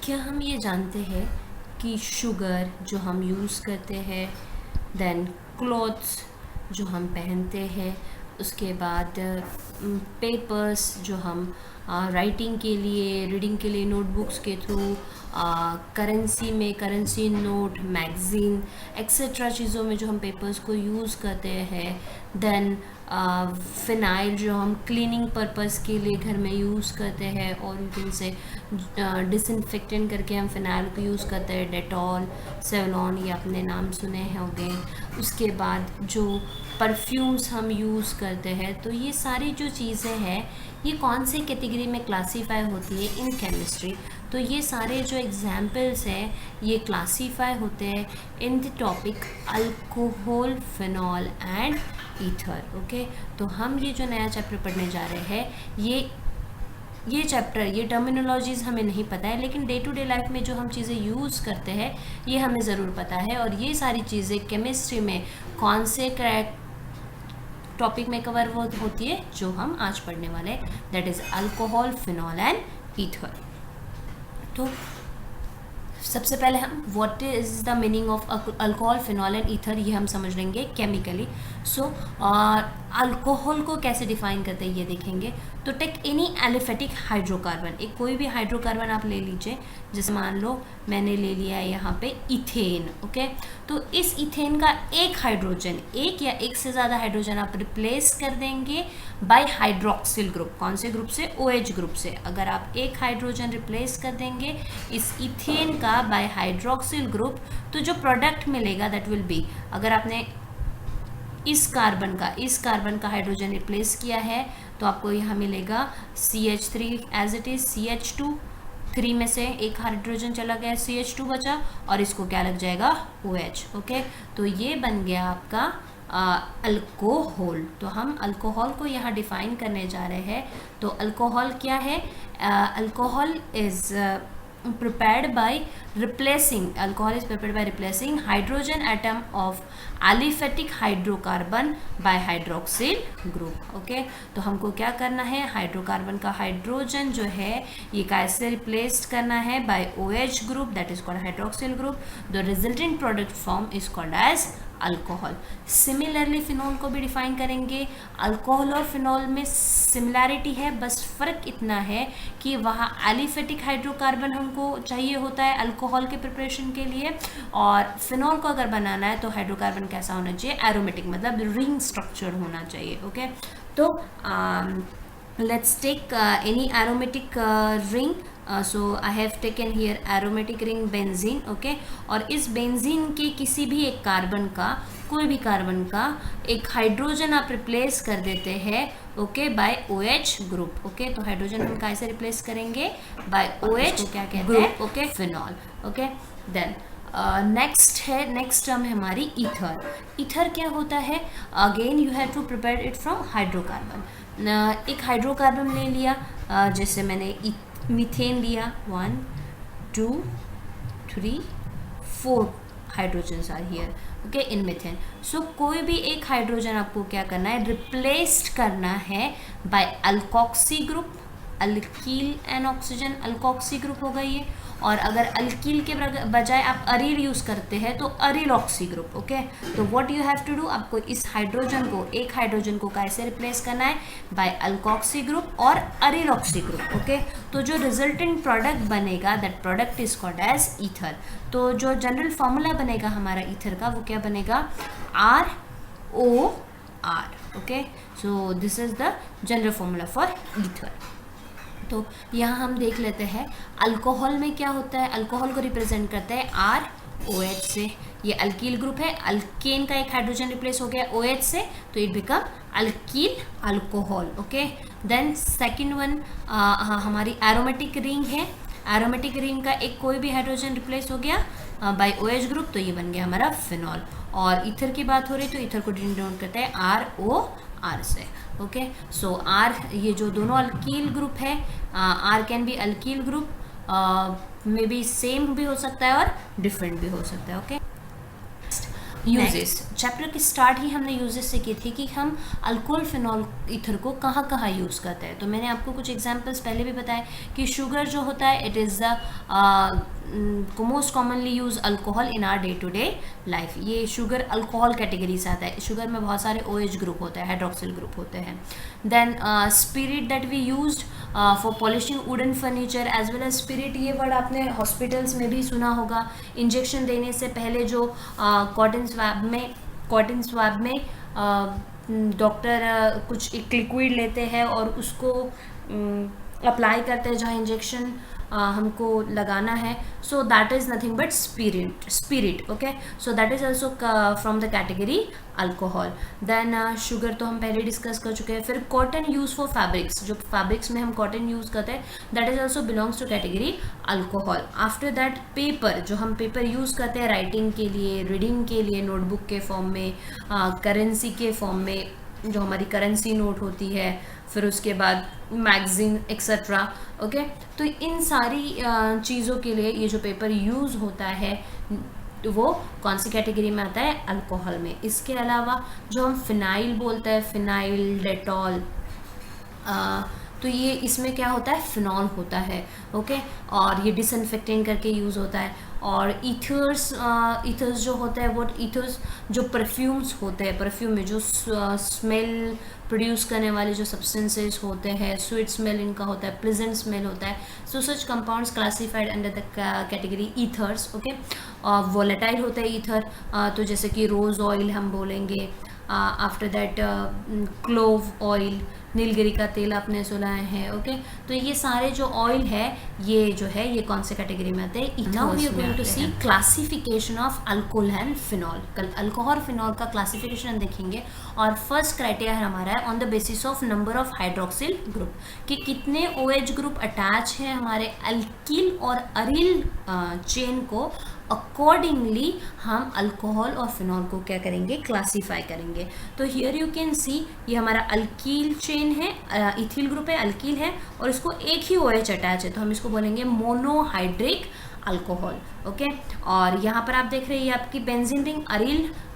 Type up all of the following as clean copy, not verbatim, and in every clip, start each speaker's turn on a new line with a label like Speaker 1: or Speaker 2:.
Speaker 1: क्या हम ये जानते हैं कि शुगर जो हम यूज़ करते हैं, देन क्लॉथ्स जो हम पहनते हैं, उसके बाद पेपर्स जो हम राइटिंग के लिए, रीडिंग के लिए नोटबुक्स के थ्रू, करेंसी में करेंसी नोट, मैगज़ीन एक्सेट्रा चीज़ों में जो हम पेपर्स को यूज़ करते हैं, देन फिनाइल जो हम क्लीनिंग पर्पस के लिए घर में यूज़ करते हैं और उनके से डिसइंफेक्टेंट करके हम फिनाइल को यूज़ करते हैं, डेटॉल, सेवलॉन, ये अपने नाम सुने होंगे। उसके बाद जो परफ्यूम्स हम यूज़ करते हैं, तो ये सारी जो चीज़ें हैं ये कौन से कैटेगरी में क्लासीफाई होती है इन केमिस्ट्री। तो ये सारे जो एग्जाम्पल्स हैं ये क्लासीफाई होते हैं in the topic alcohol, phenol and ether. Okay, तो हम ये जो नया चैप्टर पढ़ने जा रहे हैं, ये चैप्टर, ये टर्मिनोलॉजीज़ हमें नहीं पता है, लेकिन डे टू डे लाइफ में जो हम चीज़ें यूज़ करते हैं ये हमें ज़रूर पता है। और ये सारी चीज़ें केमिस्ट्री में कौन से टॉपिक में कवर होती है जो हम आज पढ़ने वाले हैं, that is alcohol, phenol and ether. तो सबसे पहले हम what is the meaning of alcohol, phenol and ether, ये हम समझ लेंगे केमिकली। सो अल्कोहल को कैसे डिफाइन करते हैं ये देखेंगे। तो टेक एनी एलिफेटिक हाइड्रोकार्बन, एक कोई भी हाइड्रोकार्बन आप ले लीजिए, जैसे मान लो मैंने ले लिया है यहाँ पे इथेन। ओके, तो इस इथेन का एक हाइड्रोजन, एक या एक से ज़्यादा हाइड्रोजन आप रिप्लेस कर देंगे बाय हाइड्रोक्सिल ग्रुप। कौन से ग्रुप से? OH ग्रुप से। अगर आप एक हाइड्रोजन रिप्लेस कर देंगे इस इथेन का बाय हाइड्रोक्सिल ग्रुप, तो जो प्रोडक्ट मिलेगा दैट विल बी, अगर आपने इस कार्बन का हाइड्रोजन रिप्लेस किया है तो आपको यहाँ मिलेगा CH3 as it is, CH2, 3 में से एक हाइड्रोजन चला गया, CH2 बचा, और इसको क्या लग जाएगा? OH। ओके, तो ये बन गया आपका अल्कोहल। तो हम अल्कोहल को यहाँ डिफाइन करने जा रहे हैं। तो अल्कोहल क्या है? Alcohol is prepared by replacing, alcohol is prepared by replacing hydrogen atom of aliphatic hydrocarbon by hydroxyl group। Okay, तो हमको क्या करना है? हाइड्रोकार्बन का हाइड्रोजन जो है ये कैसे रिप्लेस करना है? By OH group, that is called hydroxyl group. The resultant product form is called as alcohol. Similarly phenol को भी डिफाइन करेंगे। अल्कोहल और फिनॉल में सिमिलैरिटी है, बस फ़र्क इतना है कि वहाँ एलिफेटिक हाइड्रोकार्बन हमको चाहिए होता है अल्कोहल के प्रिपरेशन के लिए, और फिनॉल को अगर बनाना है तो हाइड्रोकार्बन कैसा होना चाहिए? एरोमेटिक, मतलब रिंग स्ट्रक्चर होना चाहिए। ओके, तो let's take any aromatic ring. So I have taken here aromatic ring benzene. Okay, और इस बेंजीन के किसी भी एक कार्बन का, कोई भी कार्बन का एक हाइड्रोजन आप रिप्लेस कर देते हैं, okay, by OH group. Okay, तो हाइड्रोजन हम कैसे रिप्लेस करेंगे? बाय OH क्या कहते हैं? Okay, phenol. Okay, then next term है हमारी ईथर। ईथर क्या होता है? Again you have to prepare it from hydrocarbon. एक हाइड्रोकार्बन ले लिया, जैसे मैंने मीथेन लिया, 1 2 3 4 hydrogens are here, okay, in methane. So कोई भी एक हाइड्रोजन आपको क्या करना है? रिप्लेस्ड करना है by alkoxy group. Alkyl and oxygen, alkoxy group होगा ये। और अगर अल्कील के बजाय आप अरील यूज़ करते हैं तो अरील ऑक्सी ग्रुप। ओके, तो what you have to do, आपको इस हाइड्रोजन को, एक हाइड्रोजन को कैसे रिप्लेस करना है? बाय अल्कोक्सी ग्रुप और अरील ऑक्सी ग्रुप। ओके, तो जो रिजल्टेंट प्रोडक्ट बनेगा that product is called as ether. तो जो जनरल फॉर्मूला बनेगा हमारा ईथर का, वो क्या बनेगा? ROR। Okay, so this is the general formula for ether. तो यहाँ हम देख लेते हैं अल्कोहल में क्या होता है। अल्कोहल को रिप्रेजेंट करता है ROH से। ये अल्कील ग्रुप है, अल्केन का एक हाइड्रोजन रिप्लेस हो गया OH से, तो it become alkyl alcohol. Okay, then second one हमारी एरोमेटिक रिंग है। एरोमेटिक रिंग का एक कोई भी हाइड्रोजन रिप्लेस हो गया बाय OH ग्रुप, तो ये बन गया हमारा फिनॉल। और ईथर की बात हो रही तो ईथर को डिनोट करते हैं ROR से। ओके, सो R, ये जो दोनों अल्कील ग्रुप है, R can be alkyl group, may be same भी हो सकता है और डिफरेंट भी हो सकता है। ओके, यूजेस, चैप्टर की स्टार्ट ही हमने यूजेस से की थी कि हम अल्कोहल फिनॉल ईथर को कहाँ कहाँ यूज़ करते हैं। तो मैंने आपको कुछ एग्जांपल्स पहले भी बताए कि शुगर जो होता है it is the most commonly use alcohol in our day to day life. ये शुगर अल्कोहल कैटेगरी से आता है। शुगर में बहुत सारे OH ग्रुप होते हैं, हाइड्रोक्सिल ग्रुप होते हैं। Then spirit that we used for polishing wooden furniture as well as spirit, ये वर्ड आपने हॉस्पिटल्स में भी सुना होगा। इंजेक्शन देने से पहले जो कॉटन स्वैब में डॉक्टर कुछ एक लिक्विड लेते हैं और उसको अप्लाई करते हैं जहाँ इंजेक्शन हमको लगाना है। So that is nothing but spirit. Okay, so that is also from the category alcohol. Then sugar तो हम पहले डिस्कस कर चुके हैं। फिर कॉटन यूज़ फॉर फैब्रिक्स, जो फैब्रिक्स में हम कॉटन यूज़ करते हैं that is also belongs to category alcohol. After that paper, जो हम पेपर यूज़ करते हैं राइटिंग के लिए, रीडिंग के लिए, नोटबुक के फॉर्म में, करेंसी के फॉर्म में, जो हमारी करेंसी नोट होती है, फिर उसके बाद मैगजीन एक्सेट्रा। ओके, तो इन सारी चीज़ों के लिए ये जो पेपर यूज़ होता है वो कौन सी कैटेगरी में आता है? अल्कोहल में। इसके अलावा जो हम फिनाइल बोलते हैं, फिनाइल, डेटॉल, तो ये इसमें क्या होता है? फिनॉल होता है। ओके, और ये डिसइंफेक्टिंग करके यूज़ होता है। और ईथर्स जो होता है वो ईथर्स जो परफ्यूम्स होते हैं, परफ्यूम में जो स्मेल प्रोड्यूस करने वाले जो सब्सटेंसेस होते हैं, स्वीट स्मेल इनका होता है, प्लेजेंट स्मेल होता है। So such compounds classified under the category ethers. Okay, volatile होता है ईथर, तो जैसे कि रोज़ ऑयल हम बोलेंगे। After that clove oil, Nilgiri का तेल आपने सुना है। ओके, तो ये सारे जो ऑयल है ये कौन से कैटेगरी में आते हैं? Now we are going to see classification of alcohol and phenol. कल अल्कोहल फिनॉल का क्लासिफिकेशन देखेंगे और फर्स्ट क्राइटेरिया हमारा है on the basis of number of hydroxyl group, कि कितने OH ग्रुप अटैच है हमारे अल्किल और अरिल चेन को। अकॉर्डिंगली हम अल्कोहल और फिनॉल को क्या करेंगे? क्लासीफाई करेंगे। तो हियर यू कैन सी ये हमारा अल्कील चेन है, इथिल ग्रुप है, अल्कील है और इसको एक ही OH अटैच है, तो हम इसको बोलेंगे मोनोहाइड्रिक अल्कोहल। ओके, और यहाँ पर आप देख रहे हैं ये आपकी benzene ring,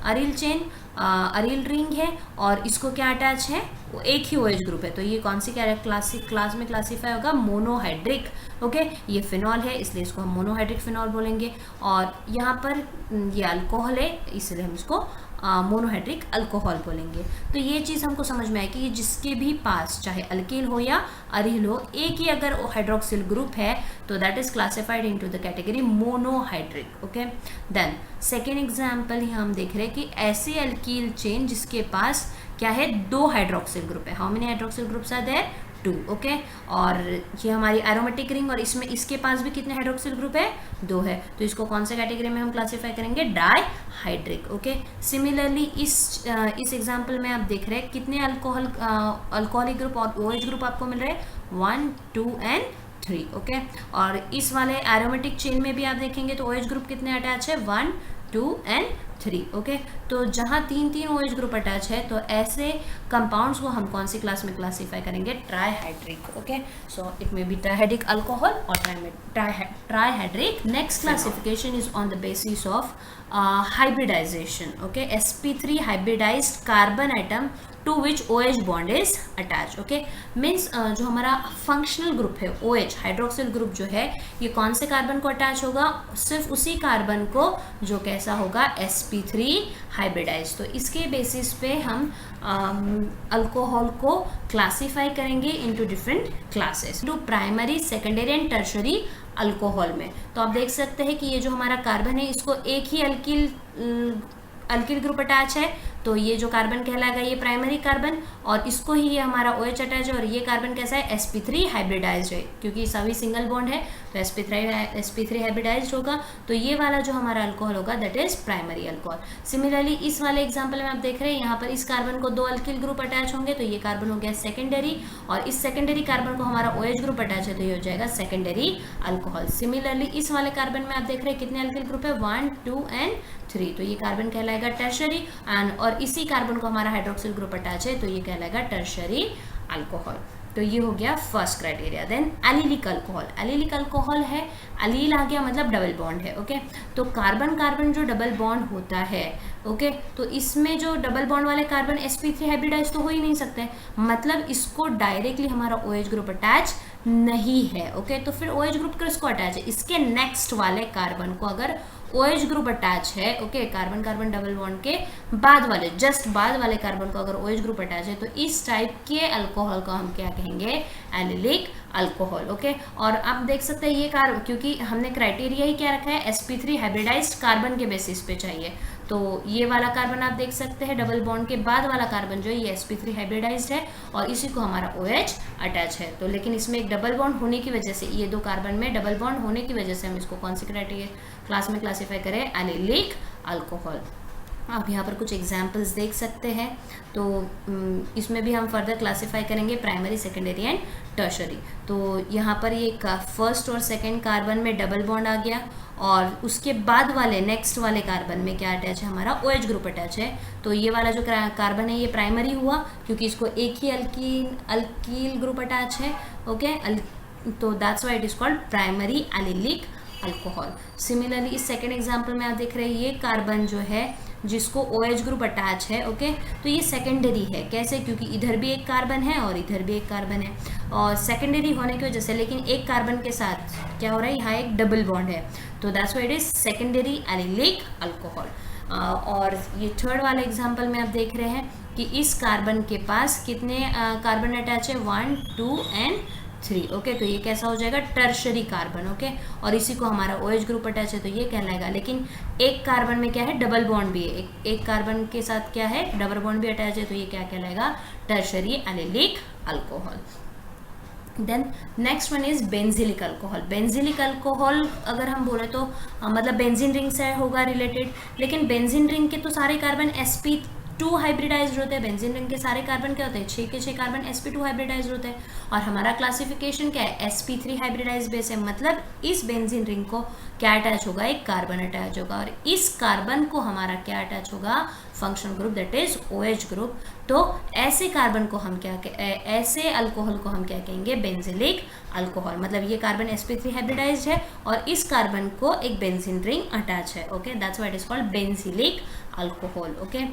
Speaker 1: aryl chain, aryl ring है और इसको क्या अटैच है? वो एक ही OH ग्रुप है, तो ये कौन सी क्लास में क्लासीफाई होगा? मोनोहाइड्रिक। ओके, ये फिनॉल है इसलिए इसको हम मोनोहाइड्रिक फिनॉल बोलेंगे। और यहाँ पर ये अल्कोहल है इसलिए हम इसको मोनोहाइड्रिक अल्कोहल बोलेंगे। तो ये चीज़ हमको समझ में आए कि ये जिसके भी पास चाहे अल्किल हो या अरिल हो, एक ही अगर हाइड्रोक्सिल ग्रुप है तो that is classified into the category monohydric. Okay, then second example यहाँ हम देख रहे हैं कि ऐसे अल्कील चेन जिसके पास क्या है? 2 हाइड्रोक्सिल ग्रुप है। How many hydroxyl groups are there? 2। Okay, और ये हमारी एरोमेटिक रिंग और इसमें इसके पास भी कितने हाइड्रोक्सिल ग्रुप है? 2 है, तो इसको कौन से कैटेगरी में हम क्लासीफाई करेंगे? डाइहाइड्रिक। ओके, सिमिलरली इस एग्जांपल में आप देख रहे हैं कितने अल्कोहलिक ग्रुप और OH ग्रुप आपको मिल रहे हैं? 1, 2 एंड 3। ओके, और इस वाले एरोमेटिक चेन में भी आप देखेंगे तो OH ग्रुप कितने अटैच है? 1, 2 एंड 3। ओके, तो जहाँ 3 OH ग्रुप अटैच है तो ऐसे कंपाउंड्स को हम कौन सी क्लास में क्लासीफाई करेंगे? Trihydric. Okay, so it may be trihydric alcohol और trihydric. Next classification is on the basis of hybridization. Okay, sp3 hybridized carbon atom to which OH bond is attached. Okay, means जो हमारा functional group है OH hydroxyl group जो है ये कौन से carbon को अटैच होगा? सिर्फ उसी कार्बन को जो कैसा होगा? sp3 hybridize. तो इसके बेसिस पे हम अल्कोहल को क्लासीफाई करेंगे into different classes, to primary, secondary and tertiary alcohol में। तो आप देख सकते हैं कि ये जो हमारा कार्बन है इसको एक ही अल्किल ग्रुप अटैच है, तो ये जो कार्बन कहलाएगा ये प्राइमरी कार्बन, और इसको ही ये हमारा OH अटैच है, और ये कार्बन कैसा है? sp3 हाइब्रिडाइज्ड है, क्योंकि सभी सिंगल बॉन्ड है तो sp3 हाइब्रिडाइज्ड होगा। तो ये वाला जो हमारा अल्कोहल होगा that is primary alcohol. Similarly इस वाले एग्जाम्पल में आप देख रहे हैं यहाँ पर इस कार्बन को 2 अल्किल ग्रुप अटैच होंगे, तो ये कार्बन हो गया सेकेंडरी, और इस सेकेंडरी कार्बन को हमारा OH ग्रुप अटैच है तो ये हो जाएगा सेकेंडरी अल्कोहल। सिमिलरली इस वाले कार्बन में आप देख रहे हैं कितने अल्किल ग्रुप है? 1, 2 एंड 3, तो ये कार्बन कहलाएगा टर्शरी, एंड और इसी कार्बन को हमारा हाइड्रोक्सिल ग्रुप अटैच है तो ये कहलाएगा टर्शरी अल्कोहल। तो ये हो गया first criteria. Then allylic alcohol. Allylic alcohol है, एलील आ गया मतलब डबल बॉन्ड है। ओके, तो कार्बन कार्बन जो डबल बॉन्ड होता है, ओके तो इसमें जो डबल बॉन्ड वाले कार्बन sp3 हाइब्रिडाइज तो हो ही नहीं सकते, मतलब इसको डायरेक्टली हमारा OH ग्रुप अटैच नहीं है। ओके तो फिर OH ग्रुप किसको अटैच है, इसके नेक्स्ट वाले कार्बन को अगर OH ग्रुप अटैच है, okay carbon carbon double bond के बाद वाले, जस्ट बाद वाले कार्बन को अगर OH ग्रुप अटैच है तो इस टाइप के अल्कोहल को हम क्या कहेंगे, एलिलिक अल्कोहल। ओके और आप देख सकते हैं ये कार्बन, क्योंकि हमने क्राइटेरिया ही क्या रखा है, sp3 हाइब्रिडाइज्ड कार्बन के बेसिस पे चाहिए, तो ये वाला कार्बन आप देख सकते हैं डबल बॉन्ड के बाद वाला कार्बन जो है ये sp3 हाइब्रिडाइज्ड है और इसी को हमारा OH अटैच है। तो लेकिन इसमें एक डबल बॉन्ड होने की वजह से, ये दो कार्बन में डबल बॉन्ड होने की वजह से हम इसको कौन सी क्राइटेरिया क्लास में क्लासीफाई करें, एलिलिक अल्कोहल। आप यहाँ पर कुछ एग्जाम्पल्स देख सकते हैं, तो इसमें भी हम फर्दर क्लासीफाई करेंगे प्राइमरी, सेकेंडरी एंड टर्शरी। तो यहाँ पर ये फर्स्ट और सेकेंड कार्बन में डबल बॉन्ड आ गया और उसके बाद वाले नेक्स्ट वाले कार्बन में क्या अटैच है, हमारा OH ग्रुप अटैच है। तो ये वाला जो कार्बन है ये प्राइमरी हुआ क्योंकि इसको एक ही अल्कील ग्रुप अटैच है। ओके तो that's why it is called primary allylic alcohol. Similarly इस सेकेंड एग्जाम्पल में आप देख रहे हैं ये कार्बन जो है जिसको OH ग्रुप अटैच है, ओके तो ये सेकेंडरी है। कैसे, क्योंकि इधर भी एक कार्बन है और इधर भी एक कार्बन है और सेकेंडरी होने की वजह से, लेकिन एक कार्बन के साथ क्या हो रहा है, यहाँ एक डबल बॉन्ड है, तो that's why it is secondary allylic alcohol. और ये थर्ड वाले एग्जाम्पल में आप देख रहे हैं कि इस कार्बन के पास कितने कार्बन अटैच है, 1 2 एंड 3। ओके तो ये कैसा हो जाएगा, टर्शरी कार्बन। ओके और इसी को हमारा OH ग्रुप अटैच है तो ये कहलाएगा, लेकिन एक कार्बन में क्या है, डबल बॉन्ड भी है, एक कार्बन के साथ क्या है, डबल बॉन्ड भी अटैच है, तो ये क्या कहलाएगा, tertiary allylic alcohol. Then next one is benzylic alcohol. Benzylic alcohol अगर हम बोले तो मतलब बेंजीन रिंग से होगा रिलेटेड, लेकिन बेंजीन रिंग के तो सारे कार्बन sp2 हाइब्रिडाइज्ड होते हैं। बेंजीन रिंग के सारे कार्बन क्या होते हैं, 6 के 6 कार्बन sp2 हाइब्रिडाइज्ड होते हैं और हमारा क्लासिफिकेशन क्या है, sp3 हाइब्रिडाइज्ड बेस है, मतलब इस बेंजीन रिंग को क्या अटैच होगा, एक कार्बन अटैच होगा और इस कार्बन को हमारा क्या अटैच होगा, functional group that is OH group. तो ऐसे कार्बन को हम क्या ऐसे अल्कोहल को हम क्या कहेंगे, बेंजिलिक अल्कोहल। मतलब ये कार्बन sp3 हाइब्रिडाइज्ड है और इस कार्बन को एक बेंजीन रिंग अटैच है। Okay that's why it is called benzylic alcohol. Okay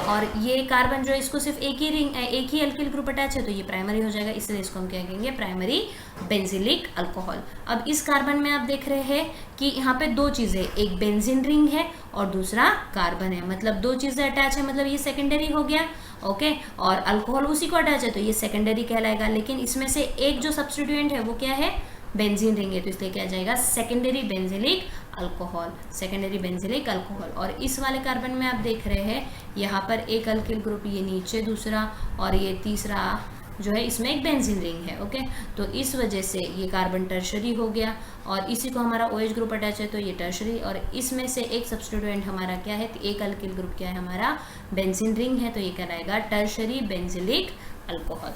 Speaker 1: और ये कार्बन जो है इसको सिर्फ एक ही अल्किल ग्रुप अटैच है तो ये प्राइमरी हो जाएगा, इसलिए इसको हम क्या कहेंगे, प्राइमरी बेंजिलिक अल्कोहल। अब इस कार्बन में आप देख रहे हैं कि यहाँ पे दो चीजें, एक बेंजीन रिंग है और दूसरा कार्बन है, मतलब दो चीजें अटैच है, मतलब ये सेकेंडरी हो गया। ओके और अल्कोहल उसी को अटैच है तो ये सेकेंडरी कहलाएगा, लेकिन इसमें से एक जो सब्स्टिट्यूएंट है वो क्या है, बेंजीन रिंग है, तो इसलिए क्या जाएगा, secondary benzylic alcohol, secondary benzylic alcohol. और इस वाले कार्बन में आप देख रहे हैं यहाँ पर एक अल्किल ग्रुप, ये नीचे दूसरा और ये तीसरा जो है इसमें एक बेंजीन रिंग है। ओके तो इस वजह से ये कार्बन टर्शरी हो गया और इसी को हमारा OH ग्रुप अटैच है तो ये टर्शरी, और इसमें से एक सब्स्टिट्यूएंट हमारा क्या है, एक अल्किल ग्रुप क्या है हमारा, बेंजीन रिंग है, तो ये कहलाएगा tertiary benzylic alcohol.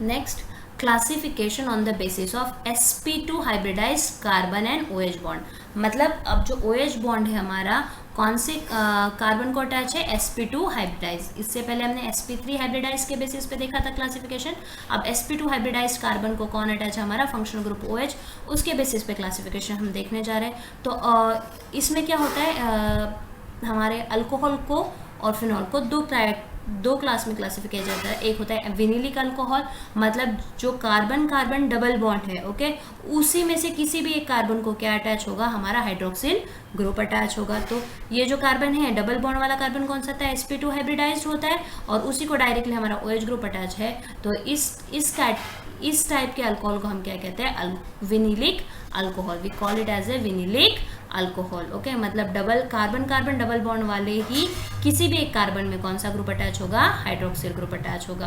Speaker 1: Next classification on the basis of sp2 hybridised carbon and OH bond. मतलब अब जो OH बॉन्ड है हमारा कौन से कार्बन को अटैच है, sp2 हाइब्रिडाइज। इससे पहले हमने sp3 हाइब्रिडाइज के बेसिस पे देखा था क्लासिफिकेशन, अब sp2 हाइब्रिडाइज कार्बन को कौन अटैच है, हमारा फंक्शनल ग्रुप OH, उसके बेसिस पे क्लासिफिकेशन हम देखने जा रहे हैं। तो इसमें क्या होता है, हमारे अल्कोहल को और फिनॉल को दो क्लास में क्लासिफाई किया जाता है। एक होता है विनिलिक अल्कोहल, मतलब जो कार्बन कार्बन डबल बॉन्ड है, ओके उसी में से किसी भी एक कार्बन को क्या अटैच होगा, हमारा हाइड्रोक्सिल ग्रुप अटैच होगा। तो ये जो कार्बन है डबल बॉन्ड वाला कार्बन कौन सा था, sp2 हाइब्रिडाइज्ड होता है और उसी को डायरेक्टली हमारा OH ग्रुप अटैच है। तो इस टाइप के अल्कोहल को हम क्या कहते हैं, vinylic alcohol. We call it as a vinylic alcohol. Okay मतलब double carbon carbon double bond वाले ही किसी भी एक कार्बन में कौन सा ग्रुप अटैच होगा, हाइड्रोक्सिल ग्रुप अटैच होगा।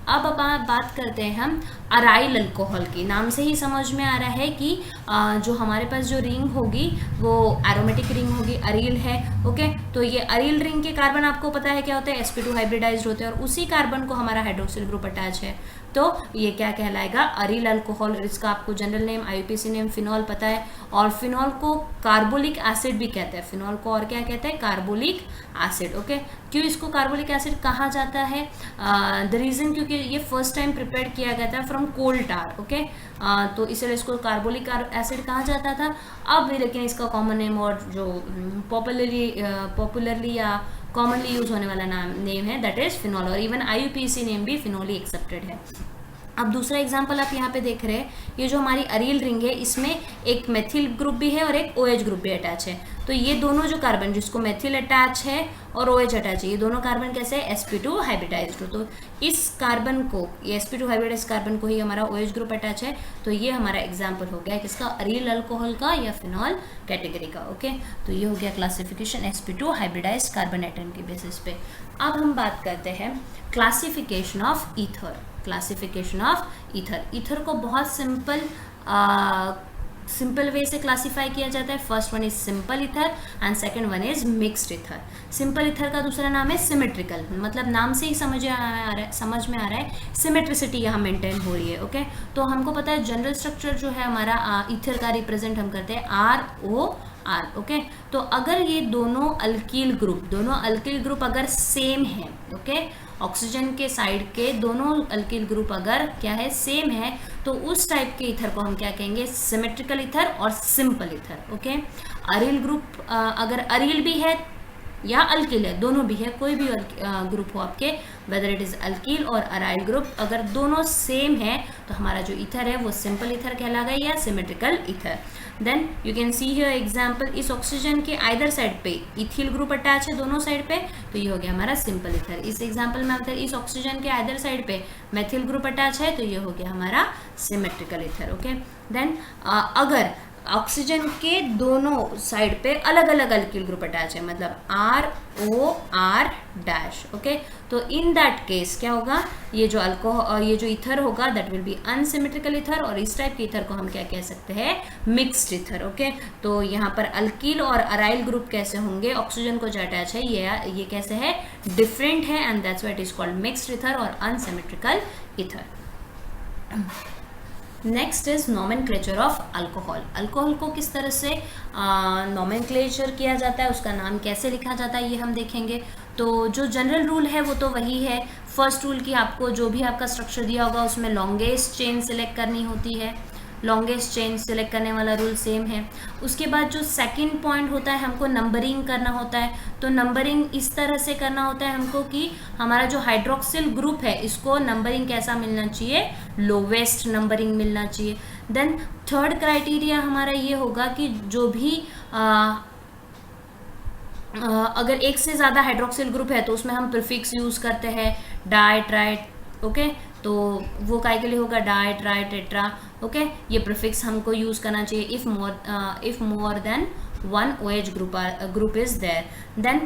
Speaker 1: अब बात करते हैं हम अराइल अल्कोहल की। नाम से ही समझ में आ रहा है कि जो हमारे पास जो रिंग होगी वो एरोमेटिक रिंग होगी, अरील है। ओके तो ये अरील रिंग के कार्बन आपको पता है क्या होता है, sp2 हाइब्रिडाइज्ड होते हैं और उसी कार्बन को हमारा हाइड्रोक्सिल ग्रुप अटैच है, तो ये क्या कहलाएगा, अरील अल्कोहल। इसका आपको general name IUPAC name phenol पता है, और फिनॉल को कार्बोलिक एसिड भी कहते हैं, फिनॉल को और क्या कहते हैं, कार्बोलिक एसिड। ओके क्यों इसको कार्बोलिक एसिड कहा जाता है? द रीज़न क्योंकि ये फर्स्ट टाइम प्रिपेयर किया गया था फ्रॉम कोल टार, ओके। तो इसलिए इसको कार्बोलिक एसिड कहा जाता था। अब लेकिन इसका कॉमन नेम और जो पॉपुलरली या कॉमनली यूज होने वाला नेम है दैट इज फिनॉल, और इवन IUPAC नेम भी फिनॉल ही एक्सेप्टेड है। अब दूसरा एग्जांपल आप यहाँ पे देख रहे हैं, ये जो हमारी अरील रिंग है इसमें एक मेथिल ग्रुप भी है और एक OH ग्रुप भी अटैच है। तो ये दोनों जो कार्बन जिसको मेथिल अटैच है और OH अटैच है, ये दोनों कार्बन कैसे है? sp2 hybridised. तो इस कार्बन को, ये sp2 हाइब्रिडाइज्ड कार्बन को ही हमारा OH ग्रुप अटैच है। तो ये हमारा एग्जाम्पल हो गया किसका? अरील अल्कोहल का या फिनॉल कैटेगरी का, ओके। तो ये हो गया classification sp2 hybridised carbon atom के बेसिस पे। अब हम बात करते हैं classification of ether. Classification of ether, ether को बहुत सिंपल वे से क्लासीफाई किया जाता है। First one is simple ether and second one is mixed ether. Simple ether का दूसरा नाम है सिमेट्रिकल, मतलब नाम से ही समझ में आ रहा है सिमेट्रिसिटी यहाँ मेंटेन हो रही है, ओके। तो हमको पता है जनरल स्ट्रक्चर जो है हमारा ईथर का रिप्रेजेंट हम करते हैं ROR, ओके। तो अगर ये दोनों अल्कील ग्रुप अगर सेम है, ओके, ऑक्सीजन के साइड के दोनों अल्किल ग्रुप अगर क्या है? सेम है, तो उस टाइप के ईथर को हम क्या कहेंगे? सिमेट्रिकल ईथर और सिंपल ईथर, ओके। अरील ग्रुप अगर अरील भी है या अल्किल है, दोनों भी है, कोई भी ग्रुप हो आपके, वेदर इट इज अल्किल और अराइल ग्रुप, अगर दोनों सेम है तो हमारा जो ईथर है वो सिंपल ईथर कहलाएगा या symmetrical ether. Then you can see here example, इस ऑक्सीजन के आइदर साइड पे इथिल ग्रुप अटैच है दोनों साइड पे, तो ये हो गया हमारा सिंपल ईथर। इस एग्जांपल में अगर इस ऑक्सीजन के आइदर साइड पे मेथिल ग्रुप अटैच है तो ये हो गया हमारा सिमेट्रिकल ईथर, ओके। देन अगर ऑक्सीजन के दोनों साइड पे अलग अलग अल्किल ग्रुप अटैच है, मतलब ROR डैश, ओके, तो इन दैट केस क्या होगा? ये जो ईथर होगा that will B unsymmetrical ether, और इस टाइप के ईथर को हम क्या कह सकते हैं? Mixed ether, okay. तो यहाँ पर अल्किल और अराइल ग्रुप कैसे होंगे? ऑक्सीजन को जो अटैच है ये कैसे है? डिफरेंट है, and that's why it is called mixed ether और unsymmetrical ether. Next is nomenclature of alcohol. Alcohol को किस तरह से नोमेनक्लेचर किया जाता है, उसका नाम कैसे लिखा जाता है, ये हम देखेंगे। तो जो जनरल रूल है वो तो वही है। फर्स्ट रूल की आपको जो भी आपका स्ट्रक्चर दिया होगा उसमें लॉन्गेस्ट चेन सिलेक्ट करनी होती है, लॉन्गेस्ट चेन सिलेक्ट करने वाला रूल सेम है। उसके बाद जो सेकंड पॉइंट होता है, हमको नंबरिंग करना होता है। तो नंबरिंग इस तरह से करना होता है हमको कि हमारा जो हाइड्रोक्सिल ग्रुप है इसको नंबरिंग कैसा मिलना चाहिए? लोवेस्ट नंबरिंग मिलना चाहिए। देन थर्ड क्राइटेरिया हमारा ये होगा कि जो भी अगर एक से ज़्यादा हाइड्रोक्सिल ग्रुप है तो उसमें हम प्रीफिक्स यूज़ करते हैं डाई, ट्राई, ओके। तो वो काय के लिए होगा? Di, tri, tetra, okay. ये प्रीफिक्स हमको यूज़ करना चाहिए if more than one OH group is there. Then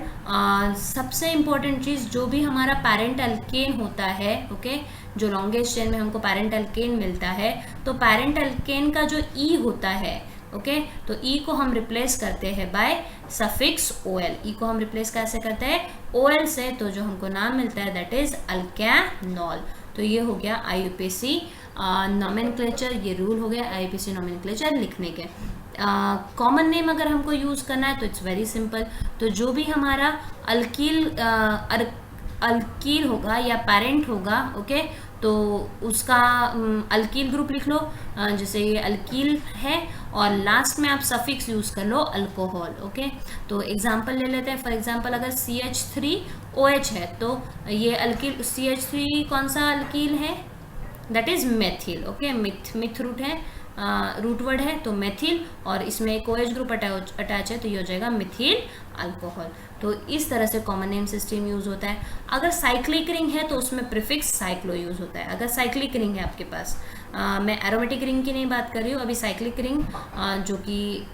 Speaker 1: सबसे इम्पोर्टेंट चीज़, जो भी हमारा पैरेंट अल्केन होता है, ओके, जो लॉन्गेस्ट चेन में हमको पैरेंट अल्केन मिलता है, तो पैरेंट अल्केन का जो E होता है, ओके, तो E को हम रिप्लेस करते हैं बाय सफिक्स OL। E को हम रिप्लेस कैसे करते हैं? OL से। तो जो हमको नाम मिलता है दैट इज अल्केनॉल। तो ये हो गया IUPAC नोमेनक्लेचर, ये रूल हो गया IUPAC नोमेनक्लेचर लिखने के। कॉमन नेम अगर हमको यूज़ करना है तो इट्स वेरी सिंपल। तो जो भी हमारा अल्कील होगा या पैरेंट होगा, ओके, तो उसका अल्कील ग्रुप लिख लो, जैसे ये अल्कील है, और लास्ट में आप सफिक्स यूज़ कर लो अल्कोहल, ओके। तो एग्जांपल ले लेते हैं। फॉर एग्जांपल अगर CH3OH है तो ये अल्कील, CH3 कौन सा अल्कील है? That is methyl, okay. Meth root है, रूट वर्ड है तो मेथिल, और इसमें एक OH ग्रुप अटैच है तो ये हो जाएगा मिथिल अल्कोहल। तो इस तरह से कॉमन नेम सिस्टम यूज़ होता है। अगर साइक्लिक रिंग है तो उसमें प्रीफिक्स साइक्लो यूज़ होता है। अगर साइक्लिक रिंग है आपके पास, मैं एरोमेटिक रिंग की नहीं बात कर रही हूँ अभी, साइक्लिक रिंग जो कि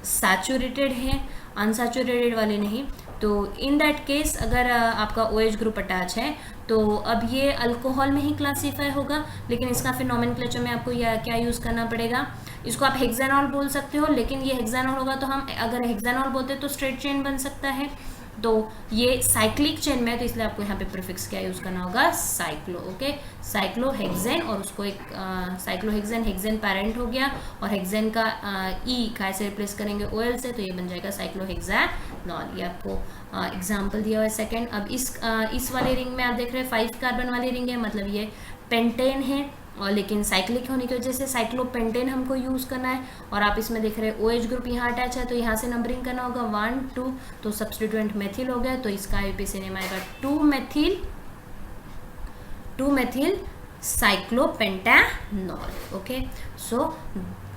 Speaker 1: सैचुरेटेड है, अनसैचुरेटेड वाले नहीं। तो इन दैट केस अगर आपका OH ग्रुप अटैच है तो अब ये अल्कोहल में ही क्लासीफाई होगा, लेकिन इसका फिर नोमेनक्लेचर में आपको क्या यूज़ करना पड़ेगा? इसको आप हेक्सानॉल बोल सकते हो, लेकिन ये हेक्सानॉल होगा तो हम अगर हेक्सानॉल बोलते तो स्ट्रेट चेन बन सकता है, तो ये साइक्लिक चेन में है, तो इसलिए आपको यहाँ पे प्रीफिक्स क्या यूज़ करना होगा, साइक्लो। ओके, साइक्लोहेक्सेन, और उसको एक साइक्लोहेक्सेन, हेक्सेन पेरेंट हो गया, और हेक्सेन का ई का ऐसे रिप्लेस करेंगे OL से, तो ये बन जाएगा साइक्लोहेक्सानॉल। ये आपको एग्जाम्पल दिया हुआ है सेकेंड। अब इस वाले रिंग में आप देख रहे हैं 5 कार्बन वाली रिंग है, मतलब ये पेंटेन है, और लेकिन साइक्लिक होने की वजह से साइक्लोपेंटेन हमको यूज़ करना है। और आप इसमें देख रहे हैं OH ग्रुप यहाँ अटैच है, तो यहाँ से नंबरिंग करना होगा 1 2, तो सब्स्टिट्यूएंट मेथिल हो गया, तो इसका IUPAC नेम आएगा 2 मेथिल साइक्लोपेंटानॉल। ओके, सो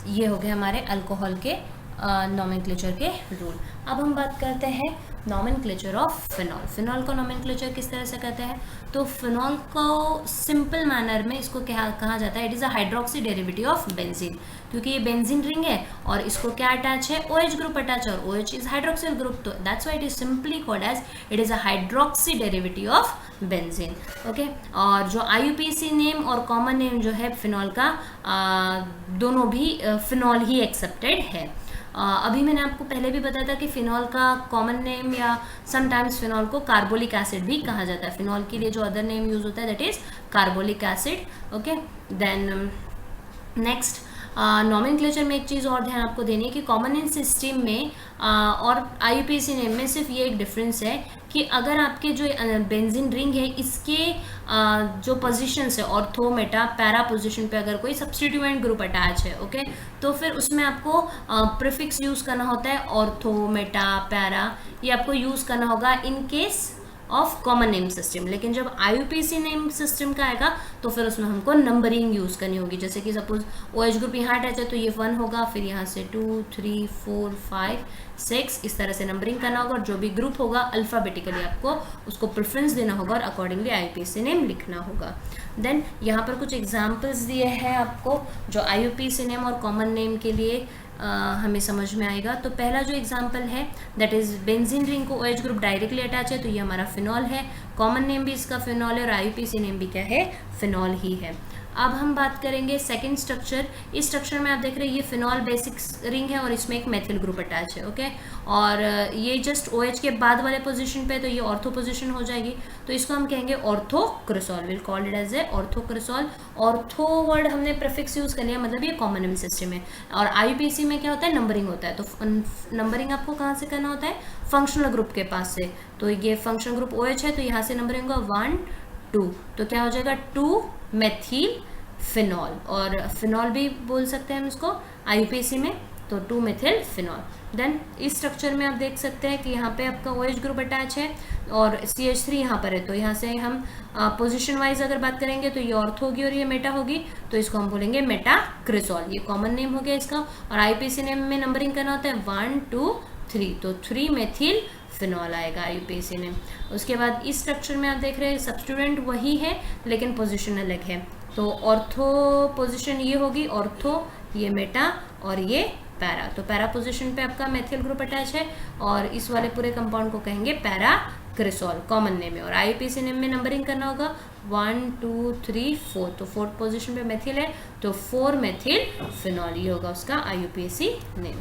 Speaker 1: ये हो गए हमारे अल्कोहल के नॉमेनक्लेचर के रूल। अब हम बात करते हैं नॉमेनक्लेचर ऑफ फिनॉल। फिनॉल का नॉमेनक्लेचर किस तरह से कहते हैं, तो फिनॉल को सिंपल मैनर में इसको कहा जाता है, it is a hydroxy derivative of benzene, क्योंकि ये बेंजीन रिंग है और इसको क्या अटैच है, OH ग्रुप अटैच है, और OH इज हाइड्रोक्सिल ग्रुप, तो that's why it is simply called as it is a hydroxy derivative of benzene. Okay, और जो IUPAC नेम और कॉमन नेम जो है फिनॉल का, दोनों भी फिनॉल ही एक्सेप्टेड है। अभी मैंने आपको पहले भी बताया था कि फिनॉल का कॉमन नेम या समटाइम्स फिनॉल को कार्बोलिक एसिड भी कहा जाता है। फिनॉल के लिए जो अदर नेम यूज होता है that is carbolic acid. Okay, then next nomenclature में एक चीज़ और ध्यान आपको देनी है कि कॉमन नेम सिस्टम में और IUPAC नेम में सिर्फ ये एक डिफरेंस है कि अगर आपके जो बेंजीन रिंग है इसके जो पोजीशंस है ऑर्थो, मेटा, पैरा पोजीशन पे अगर कोई सब्स्टिट्यूएंट ग्रुप अटैच है, ओके, तो फिर उसमें आपको प्रीफिक्स यूज़ करना होता है ऑर्थो, मेटा, पैरा, ये आपको यूज़ करना होगा in case of common name system. लेकिन जब IUPAC नेम सिस्टम का आएगा तो फिर उसमें हमको नंबरिंग यूज़ करनी होगी। जैसे कि सपोज OH ग्रुप यहाँ अटैच है तो ये 1 होगा, फिर यहाँ से 2 3 4 5 6 इस तरह से नंबरिंग करना होगा, और जो भी ग्रुप होगा अल्फ़ाबेटिकली आपको उसको प्रेफरेंस देना होगा और अकॉर्डिंगली IUPAC नेम लिखना होगा। देन यहाँ पर कुछ एग्जाम्पल्स दिए हैं आपको जो IUPAC नेम और कॉमन नेम के लिए हमें समझ में आएगा। तो पहला जो एग्जांपल है दैट इज़ बेंजीन रिंग को OH ग्रुप डायरेक्टली अटैच है, तो ये हमारा फिनॉल है, कॉमन नेम भी इसका फिनॉल है और IUPAC नेम भी क्या है, फिनॉल ही है। अब हम बात करेंगे सेकंड स्ट्रक्चर। इस स्ट्रक्चर में आप देख रहे हैं ये फिनॉल बेसिक रिंग है और इसमें एक मेथिल ग्रुप अटैच है, ओके, और ये जस्ट OH के बाद वाले पोजीशन पे, तो ये ऑर्थो पोजीशन हो जाएगी, तो इसको हम कहेंगे orthocresol, will called it as a orthocresol. Ortho word हमने प्रीफिक्स यूज कर लिया, मतलब ये कॉमन नेम सिस्टम है, और IUPAC में क्या होता है, नंबरिंग होता है। तो नंबरिंग आपको कहाँ से करना होता है, फंक्शनल ग्रुप के पास से। तो ये फंक्शनल ग्रुप OH है, तो यहाँ से नंबरिंग होगा 1 2, तो क्या हो जाएगा 2 मेथिल फिनॉल, और फिनॉल भी बोल सकते हैं हम इसको IUPAC में, तो 2 मेथिल फिनॉल। देन इस स्ट्रक्चर में आप देख सकते हैं कि यहाँ पे आपका OH ग्रुप अटैच है और CH3 यहाँ पर है, तो यहाँ से हम पोजीशन वाइज अगर बात करेंगे तो ये ऑर्थो होगी और ये मेटा होगी, तो इसको हम बोलेंगे मेटाक्रिसॉल, ये कॉमन नेम हो गया इसका। और IUPAC नेम में नंबरिंग करना होता है 1 2 3, तो 3 मेथिल फिनॉल आएगा IUPAC नेम। उसके बाद इस स्ट्रक्चर में आप देख रहे हैं सब्स्टिट्यूएंट वही है लेकिन पोजीशन अलग है, तो ऑर्थो पोजीशन ये होगी ऑर्थो, ये मेटा और ये पैरा, तो पैरा पोजीशन पे आपका मेथिल ग्रुप अटैच है और इस वाले पूरे कंपाउंड को कहेंगे पैराक्रिसॉल, कॉमन नेम है। और IUPAC नेम में नंबरिंग करना होगा 1 2 3 4, तो 4th पोजीशन पे मेथिल है, तो 4 मेथिल फिनॉल, ये होगा उसका IUPAC नेम।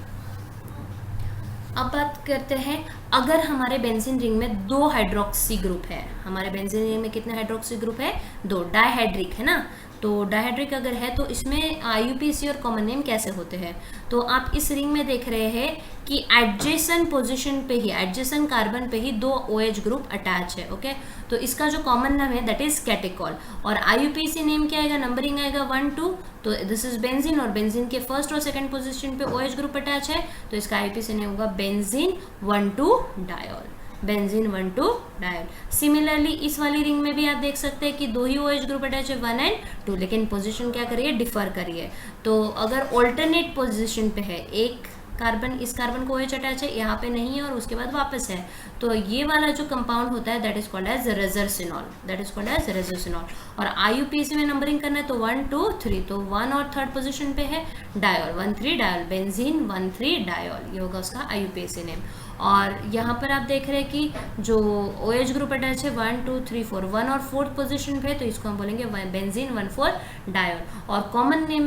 Speaker 1: अब बात करते हैं, अगर हमारे बेंजीन रिंग में 2 हाइड्रोक्सी ग्रुप है, हमारे बेंजीन रिंग में कितने हाइड्रोक्सी ग्रुप है, 2, डायहाइड्रिक है ना, तो डायहाइड्रिक अगर है तो इसमें IUPAC और कॉमन नेम कैसे होते हैं, तो आप इस रिंग में देख रहे हैं कि एडजेसेंट पोजीशन पे ही, एडजेसेंट कार्बन पे ही 2 OH ग्रुप अटैच है, ओके, तो इसका जो कॉमन नेम है दैट इज कैटेकॉल, और IUPAC नेम क्या आएगा, नंबरिंग आएगा 1 2, तो दिस इज बेंजीन, और बेंजीन के फर्स्ट और सेकंड पोजीशन पे OH ग्रुप अटैच है, तो इसका IUPAC नेम होगा benzene 1 2 diol, benzene 1 2 diol. Similarly इस वाली रिंग में भी आप देख सकते हैं कि 2 ही OH ग्रुप अटैच है 1 और 2, लेकिन पोजीशन क्या करिए, डिफर करिए। तो अगर ऑल्टरनेट पोजीशन पे है, एक कार्बन, इस कार्बन को OH अटैच है, यहाँ पे नहीं है और उसके बाद वापस है, तो ये वाला जो कंपाउंड होता है that is called as resorcinol, that is called as resorcinol. और IUPAC में नंबरिंग करना है तो 1 2 3, तो 1 और 3rd पोजीशन पे है डायोल, 1 3 डायोल, बेंजीन 1 3 डायोल, ये होगा उसका IUPAC नेम। और यहाँ पर आप देख रहे हैं कि जो OH ग्रुप अटैच है 1 2 3 4, 1 और 4th पोजीशन पे, तो इसको हम बोलेंगे बेंजीन 1 4 डायोल। और कॉमन नेम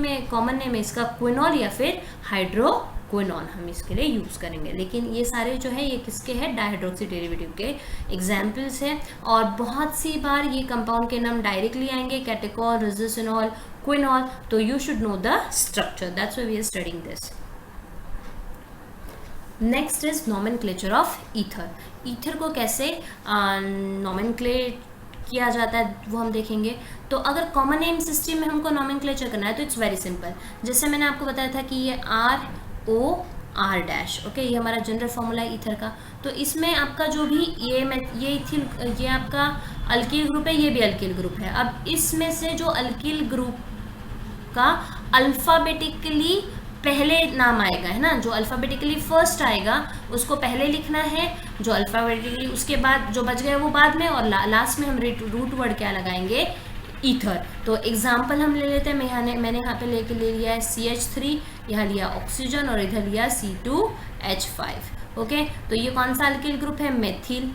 Speaker 1: में इसका क्विनॉल या फिर हाइड्रो क्विनॉल हम इसके लिए यूज़ करेंगे। लेकिन ये सारे जो है ये किसके हैं, डाइहाइड्रोक्सी डेरिवेटिव के एग्जाम्पल्स हैं। और बहुत सी बार ये कंपाउंड के नाम डायरेक्टली आएंगे, कैटेकॉल, रेसिसिनॉल, क्विनॉल, तो you should know the structure, that's why we are studying this. Next is nomenclature of ether. Ether को कैसे नॉमेनक्लेट किया जाता है वो हम देखेंगे। तो अगर कॉमन नेम सिस्टम में हमको नॉमेनक्लेचर करना है तो इट्स वेरी सिंपल। जैसे मैंने आपको बताया था कि ये ROR-, ओके, ये हमारा जनरल फॉर्मूला है ईथर का। तो इसमें आपका जो भी ये इथिल, ये आपका अल्किल ग्रुप है, ये भी अल्किल ग्रुप है। अब इसमें से जो अल्किल ग्रुप का अल्फ़ाबेटिकली पहले नाम आएगा, है ना, जो अल्फ़ाबेटिकली फर्स्ट आएगा उसको पहले लिखना है, जो अल्फ़ाबेटिकली उसके बाद जो बच गए वो बाद में, और लास्ट में हम रूट वर्ड क्या लगाएंगे, ईथर। तो एग्जाम्पल हम ले लेते हैं। मैंने यहाँ पे ले लिया है CH3, यहाँ लिया ऑक्सीजन और इधर लिया C2H5। ओके, तो ये कौन सा अल्किल ग्रुप है, मेथिल।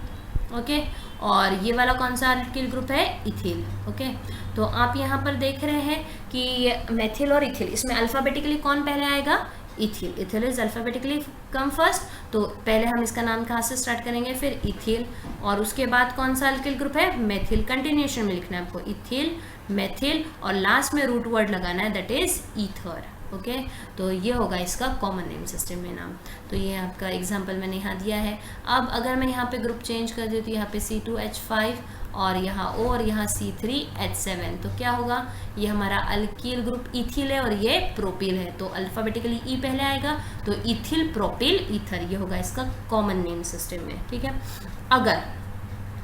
Speaker 1: ओके, और ये वाला कौन सा अल्किल ग्रुप है, इथिल। ओके, तो आप यहाँ पर देख रहे हैं कि मेथिल और इथिल, इसमें अल्फ़ाबेटिकली कौन पहले आएगा, ethyl. Ethyl is alphabetically come first, तो पहले हम इसका नाम कहाँ से स्टार्ट करेंगे, फिर इथिल, और उसके बाद कौन सा अल्किल ग्रुप है, मेथिल। कंटिन्यूएशन में लिखना है आपको, इथिल, मेथिल, और लास्ट में रूट वर्ड लगाना है, दैट इज ईथर। ओके, तो ये होगा इसका कॉमन नेम सिस्टम में नाम। तो ये आपका एग्जांपल मैंने यहाँ दिया है। अब अगर मैं यहाँ पे ग्रुप चेंज कर देती हूँ, यहाँ पे C2H5 और यहाँ O और यहाँ C3H7, तो क्या होगा, ये हमारा अल्किल ग्रुप इथिल है और ये प्रोपिल है। तो अल्फ़ाबेटिकली ई पहले आएगा, तो इथिल, प्रोपिल, ईथर, ये होगा इसका कॉमन नेम सिस्टम में। ठीक है,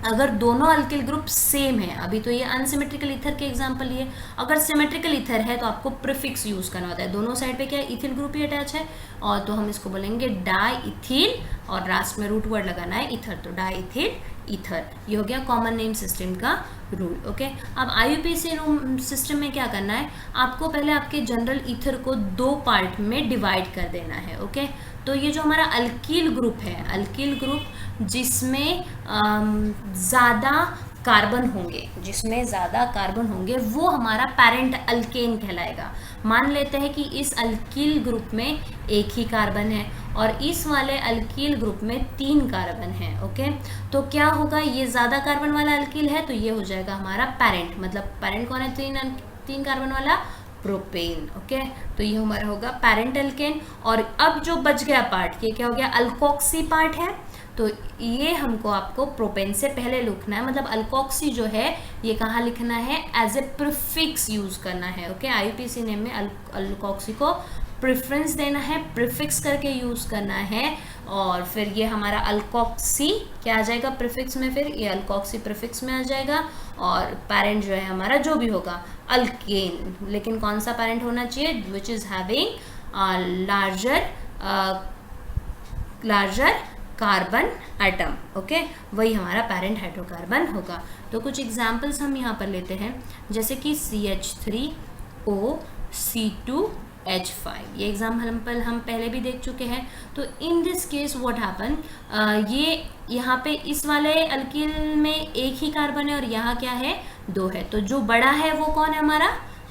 Speaker 1: अगर दोनों अल्किल ग्रुप सेम है, अभी तो ये अनसिमेट्रिकल ईथर के एग्जांपल लिए, अगर सिमेट्रिकल ईथर है तो आपको प्रीफिक्स यूज़ करना होता है। दोनों साइड पे क्या है, इथिल ग्रुप ही अटैच है, और तो हम इसको बोलेंगे डाई इथिल, और लास्ट में रूट वर्ड लगाना है ईथर, तो डाई इथिल ईथर। ये हो गया कॉमन नेम सिस्टम का रूल। ओके, अब IUPAC सिस्टम में क्या करना है, आपको पहले आपके जनरल ईथर को 2 पार्ट में डिवाइड कर देना है। ओके, तो ये जो हमारा अल्किल ग्रुप है, अल्किल ग्रुप जिसमें ज़्यादा कार्बन होंगे, वो हमारा पैरेंट अल्केन कहलाएगा। मान लेते हैं कि इस अल्किल ग्रुप में एक ही कार्बन है और इस वाले अल्किल ग्रुप में 3 कार्बन है। ओके, तो क्या होगा, ये ज़्यादा कार्बन वाला अल्किल है तो ये हो जाएगा हमारा पैरेंट, मतलब पैरेंट कौन है, 3 कार्बन वाला, प्रोपेन। ओके, तो ये हमारा होगा पैरेंट अल्केन। और अब जो बच गया पार्ट, ये क्या हो गया, अल्कोक्सी पार्ट है, तो ये हमको आपको प्रोपेन से पहले लिखना है, मतलब अल्कोक्सी जो है ये कहाँ लिखना है, एज ए प्रीफिक्स यूज करना है। ओके, IUPAC नेम में अल्कोक्सी को प्रेफरेंस देना है, प्रीफिक्स करके यूज करना है, और फिर ये हमारा अल्कोक्सी क्या आ जाएगा प्रीफिक्स में, फिर ये अल्कोक्सी प्रीफिक्स में आ जाएगा, और पैरेंट जो है हमारा जो भी होगा अल्केन, लेकिन कौन सा पैरेंट होना चाहिए, which is having larger carbon atom. Okay, वही हमारा पैरेंट हाइड्रोकार्बन होगा। तो कुछ एग्जांपल्स हम यहाँ पर लेते हैं, जैसे कि CH3O C2H5, ये एग्जाम्पल हम पहले भी देख चुके हैं। तो in this case what happen, ये यहाँ पे इस वाले अल्किल में एक ही कार्बन है और यहाँ क्या है, 2 है, तो जो बड़ा है वो कौन है, हमारा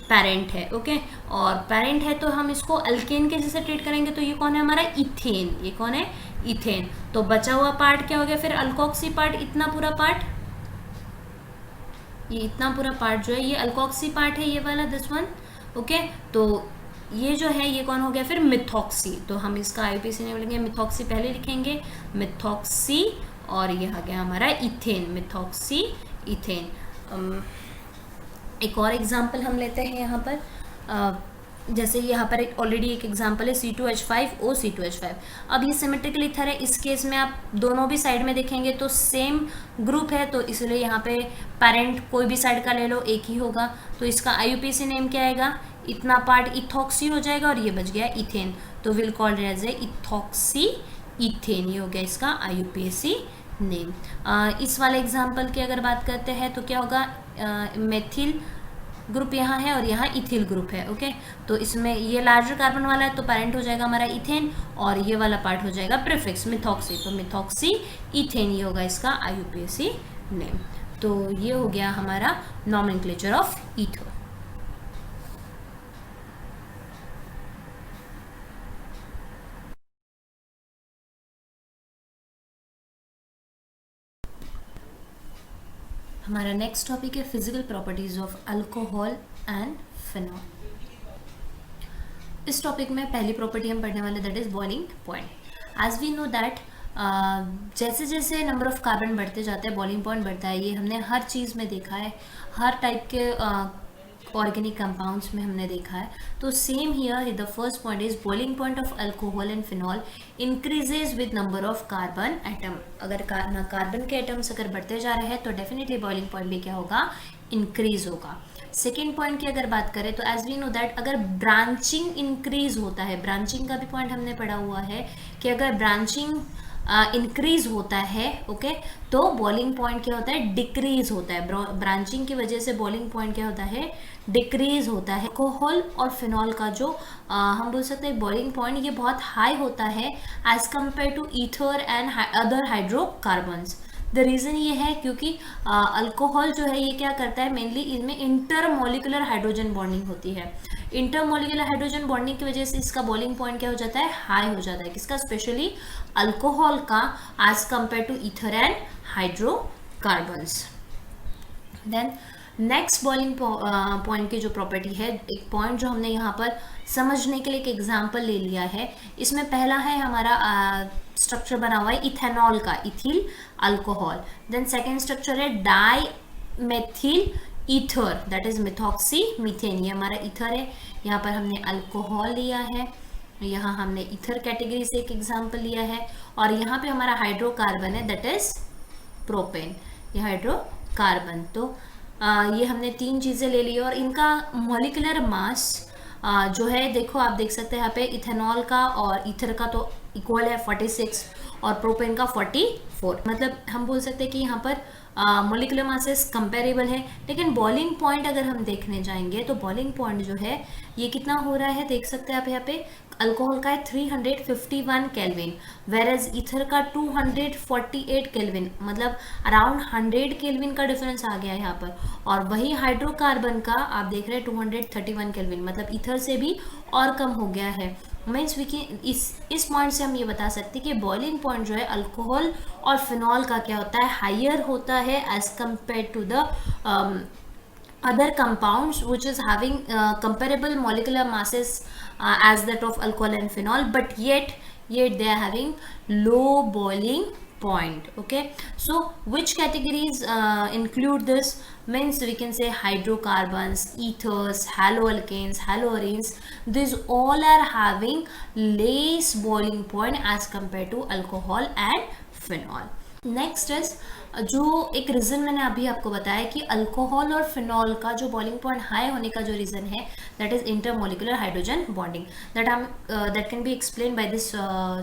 Speaker 1: पैरेंट है। ओके, और पैरेंट है तो हम इसको अल्केन के जैसे ट्रीट करेंगे, तो ये कौन है, हमारा इथेन, ये कौन है, इथेन। तो बचा हुआ पार्ट क्या हो गया, फिर अल्कोक्सी पार्ट, इतना पूरा पार्ट, ये इतना पूरा पार्ट जो है ये अल्कोक्सी पार्ट है, ये वाला, दिस वन। ओके, तो ये जो है ये कौन हो गया, फिर मिथॉक्सी। तो हम इसका IUPAC नेम लेंगे, मिथॉक्सी पहले लिखेंगे, मिथॉक्सी, और ये आ गया हमारा इथेन, मिथॉक्सी इथेन। एक और एग्जांपल हम लेते हैं यहाँ पर, जैसे यहाँ पर ऑलरेडी एक एग्जांपल है C2H5O C2H5। अब ये सिमेट्रिकल ईथर है, इस केस में आप दोनों भी साइड में देखेंगे तो सेम ग्रुप है, तो इसलिए यहाँ पे पैरेंट कोई भी साइड का ले लो एक ही होगा, तो इसका IUPAC नेम क्या आएगा, इतना पार्ट इथॉक्सी हो जाएगा और ये बच गया इथेन, तो will called as a ethoxy ethane, ये हो गया इसका IUPAC नेम। इस वाले एग्जाम्पल की अगर बात करते हैं तो क्या होगा, मेथिल ग्रुप यहाँ है और यहाँ इथिल ग्रुप है। ओके, तो इसमें ये लार्जर कार्बन वाला है तो पैरेंट हो जाएगा हमारा इथेन, और ये वाला पार्ट हो जाएगा प्रीफिक्स मिथॉक्सी, तो मिथॉक्सी इथेन, ये होगा इसका IUPAC नेम। तो ये हो गया हमारा नॉमेनक्लेचर ऑफ ईथर। हमारा नेक्स्ट टॉपिक है physical properties of alcohol and phenol. इस टॉपिक में पहली प्रॉपर्टी हम पढ़ने वाले that is boiling point. As we know that जैसे जैसे नंबर ऑफ कार्बन बढ़ते जाते हैं बॉइलिंग पॉइंट बढ़ता है। ये हमने हर चीज़ में देखा है, हर टाइप के ऑर्गेनिक कंपाउंड्स में हमने देखा है। तो same here the first point is boiling point of alcohol and phenol increases with number of carbon atom. अगर कार्बन के एटम्स अगर बढ़ते जा रहे हैं तो डेफिनेटली बॉइलिंग पॉइंट भी क्या होगा, इंक्रीज होगा। सेकेंड पॉइंट की अगर बात करें तो एज वी नो दैट अगर ब्रांचिंग इंक्रीज होता है, ब्रांचिंग का भी पॉइंट हमने पढ़ा हुआ है कि अगर ब्रांचिंग इंक्रीज होता है ओके तो बॉइलिंग पॉइंट क्या होता है, डिक्रीज होता है। ब्रांचिंग की वजह से बॉइलिंग पॉइंट क्या होता है, डिक्रीज होता है। अल्कोहल और फिनॉल का जो हम बोल सकते हैं बॉइलिंग पॉइंट ये बहुत हाई होता है as compare to ether and other hydrocarbons. The reason ये है क्योंकि अल्कोहल जो है ये क्या करता है, मेनली इनमें इंटरमोलिकुलर हाइड्रोजन बॉन्डिंग होती है। इंटरमोलिकुलर हाइड्रोजन बॉन्डिंग की वजह से इसका बॉइलिंग पॉइंट क्या हो जाता है, हाई हो जाता है। किसका, स्पेशली अल्कोहल का as compare to ether and hydrocarbons. Then next boiling point की जो प्रॉपर्टी है, एक पॉइंट जो हमने यहाँ पर समझने के लिए एक एग्जाम्पल ले लिया है। इसमें पहला है हमारा स्ट्रक्चर बना हुआ है इथेनॉल का, ethyl alcohol. Then second structure है di methyl ether that is methoxy methane. ये हमारा ईथर है, यहाँ पर हमने अल्कोहल लिया है, यहाँ हमने ईथर कैटेगरी से एक एग्जाम्पल लिया है। और यहाँ पे हमारा हाइड्रोकार्बन है दैट इज प्रोपेन, ये हाइड्रोकार्बन। तो ये हमने तीन चीज़ें ले ली और इनका मॉलिक्यूलर मास जो है, देखो आप देख सकते हैं यहाँ पे इथेनॉल का और ईथर का तो इक्वल है 46 और प्रोपेन का 44। मतलब हम बोल सकते हैं कि यहाँ पर मॉलिक्यूलर मासेस कंपेरेबल है। लेकिन बॉइलिंग पॉइंट अगर हम देखने जाएंगे तो बॉइलिंग पॉइंट जो है ये कितना हो रहा है, देख सकते हैं आप यहाँ पे अल्कोहल का है 351 केल्विन, वेरेज ईथर का 248 केल्विन, मतलब अराउंड 100 केल्विन का डिफरेंस आ गया है यहाँ पर। और वही हाइड्रोकार्बन का आप देख रहे हैं 231 केल्विन, मतलब ईथर से भी और कम हो गया है। मीन्स इस पॉइंट से हम ये बता सकते हैं कि बॉइलिंग पॉइंट जो है अल्कोहल और फिनॉल का क्या होता है, हायर होता है as compare to the other compounds which is having comparable molecular masses as that of alcohol and phenol, but yet they are having low boiling point. Okay, so which categories include this? Means we can say hydrocarbons, ethers, haloalkanes, haloarenes, these all are having less boiling point as compared to alcohol and phenol. Next is जो एक reason मैंने अभी आपको बताया कि alcohol और phenol का जो बॉइलिंग पॉइंट हाई होने का जो रीज़न है that is intermolecular hydrogen bonding, that can be explain by this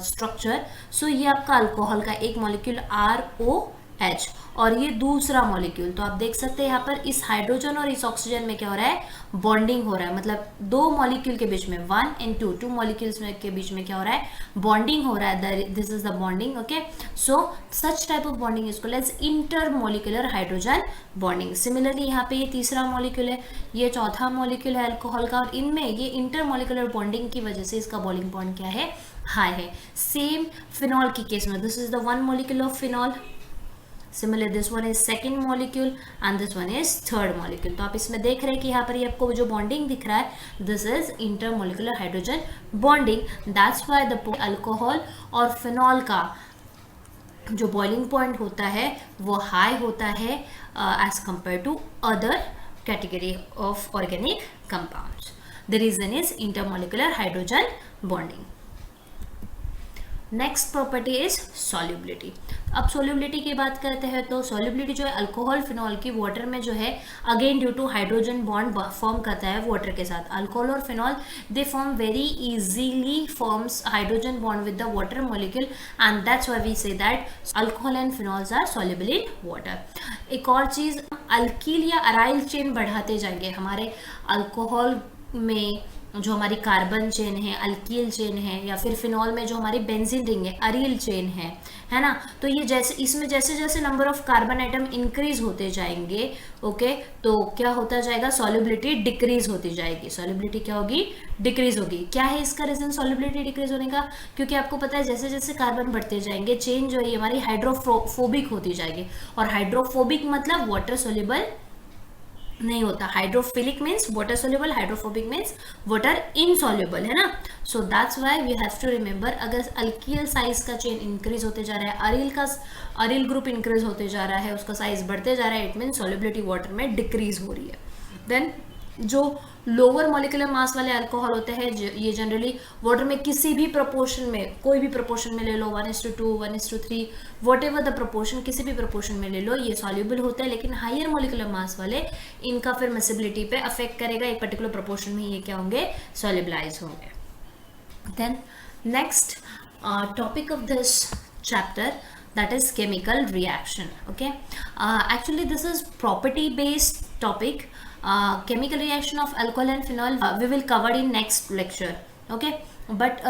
Speaker 1: structure. So ये आपका अल्कोहल का एक मॉलिक्यूल ROH और ये दूसरा मॉलिक्यूल, तो आप देख सकते हैं यहाँ पर इस हाइड्रोजन और इस ऑक्सीजन में क्या हो रहा है, बॉन्डिंग हो रहा है। मतलब दो मॉलिक्यूल के बीच में 1 and 2 टू मॉलिक्यूल्स के बीच में क्या हो रहा है, बॉन्डिंग हो रहा है। This is the bonding. Okay, so such type of bonding is called as intermolecular hydrogen bonding. Similarly यहाँ पे ये तीसरा मॉलिक्यूल है, ये चौथा मॉलिक्यूल है अल्कोहल का, और इनमें ये इंटरमोलिकुलर बॉन्डिंग की वजह से इसका बॉइलिंग पॉइंट क्या है, हाई है। सेम फिनॉल की केस में this is the one molecule of phenol, similar this one is second molecule and this one is third molecule. तो आप इसमें देख रहे हैं कि यहाँ पर ये आपको जो बॉन्डिंग दिख रहा है this is intermolecular hydrogen bonding. That's why the alcohol और फिनॉल का जो बॉइलिंग पॉइंट होता है वो हाई होता है as compare to other category of organic compounds. The reason is intermolecular hydrogen bonding. Next property is solubility. अब solubility की बात करते हैं तो सॉल्युबिलिटी जो है अल्कोहल फिनॉल की वाटर में जो है again due to hydrogen bond form करता है वाटर के साथ। अल्कोहल और phenol they form very easily forms hydrogen bond with the water molecule and that's why we say that alcohol and phenols are soluble in water. एक और चीज़, alkyl या aryl chain बढ़ाते जाएंगे हमारे अल्कोहल में जो हमारी कार्बन चेन है, अल्कील चेन है, या फिर फिनॉल में जो हमारी बेंजीन रिंग है, अरील चेन है ना। तो ये जैसे इसमें जैसे जैसे number of carbon atom increase होते जाएंगे, ओके, तो क्या होता जाएगा, सॉल्युबिलिटी डिक्रीज होती जाएगी। सॉल्युबिलिटी क्या होगी, डिक्रीज होगी। क्या है इसका रीजन सॉल्युबिलिटी डिक्रीज होने का? क्योंकि आपको पता है जैसे जैसे कार्बन बढ़ते जाएंगे, चेन जो है हमारी हाइड्रोफोबिक होती जाएगी, और हाइड्रोफोबिक मतलब वाटर सोल्यूबल नहीं होता। Hydrophilic means water soluble, hydrophobic means water insoluble, है ना। So that's why we have to remember, अगर अल्कील साइज का चेन इंक्रीज होते जा रहा है, अरील ग्रुप इंक्रीज होते जा रहा है, उसका साइज बढ़ते जा रहा है, इट मीन सॉल्युबिलिटी वाटर में डिक्रीज हो रही है। देन जो लोअर मॉलिक्यूलर मास वाले अल्कोहल होते हैं, ये जनरली वाटर में किसी भी प्रोपोर्शन में, कोई भी प्रोपोर्शन में ले लो, 1:2, 1:3, वॉट एवर द प्रोपोर्शन, किसी भी प्रोपोर्शन में ले लो, ये सॉल्युबल होता है। लेकिन हायर मॉलिक्यूलर मास वाले, इनका फिर मिसिबिलिटी पे अफेक्ट करेगा, एक पर्टिकुलर प्रोपोर्शन में ये क्या होंगे, सॉल्युबलाइज होंगे। Then next topic of this chapter, that is chemical reaction. Okay, actually this is property based topic. Chemical reaction of alcohol and phenol we will cover in next lecture. Okay, but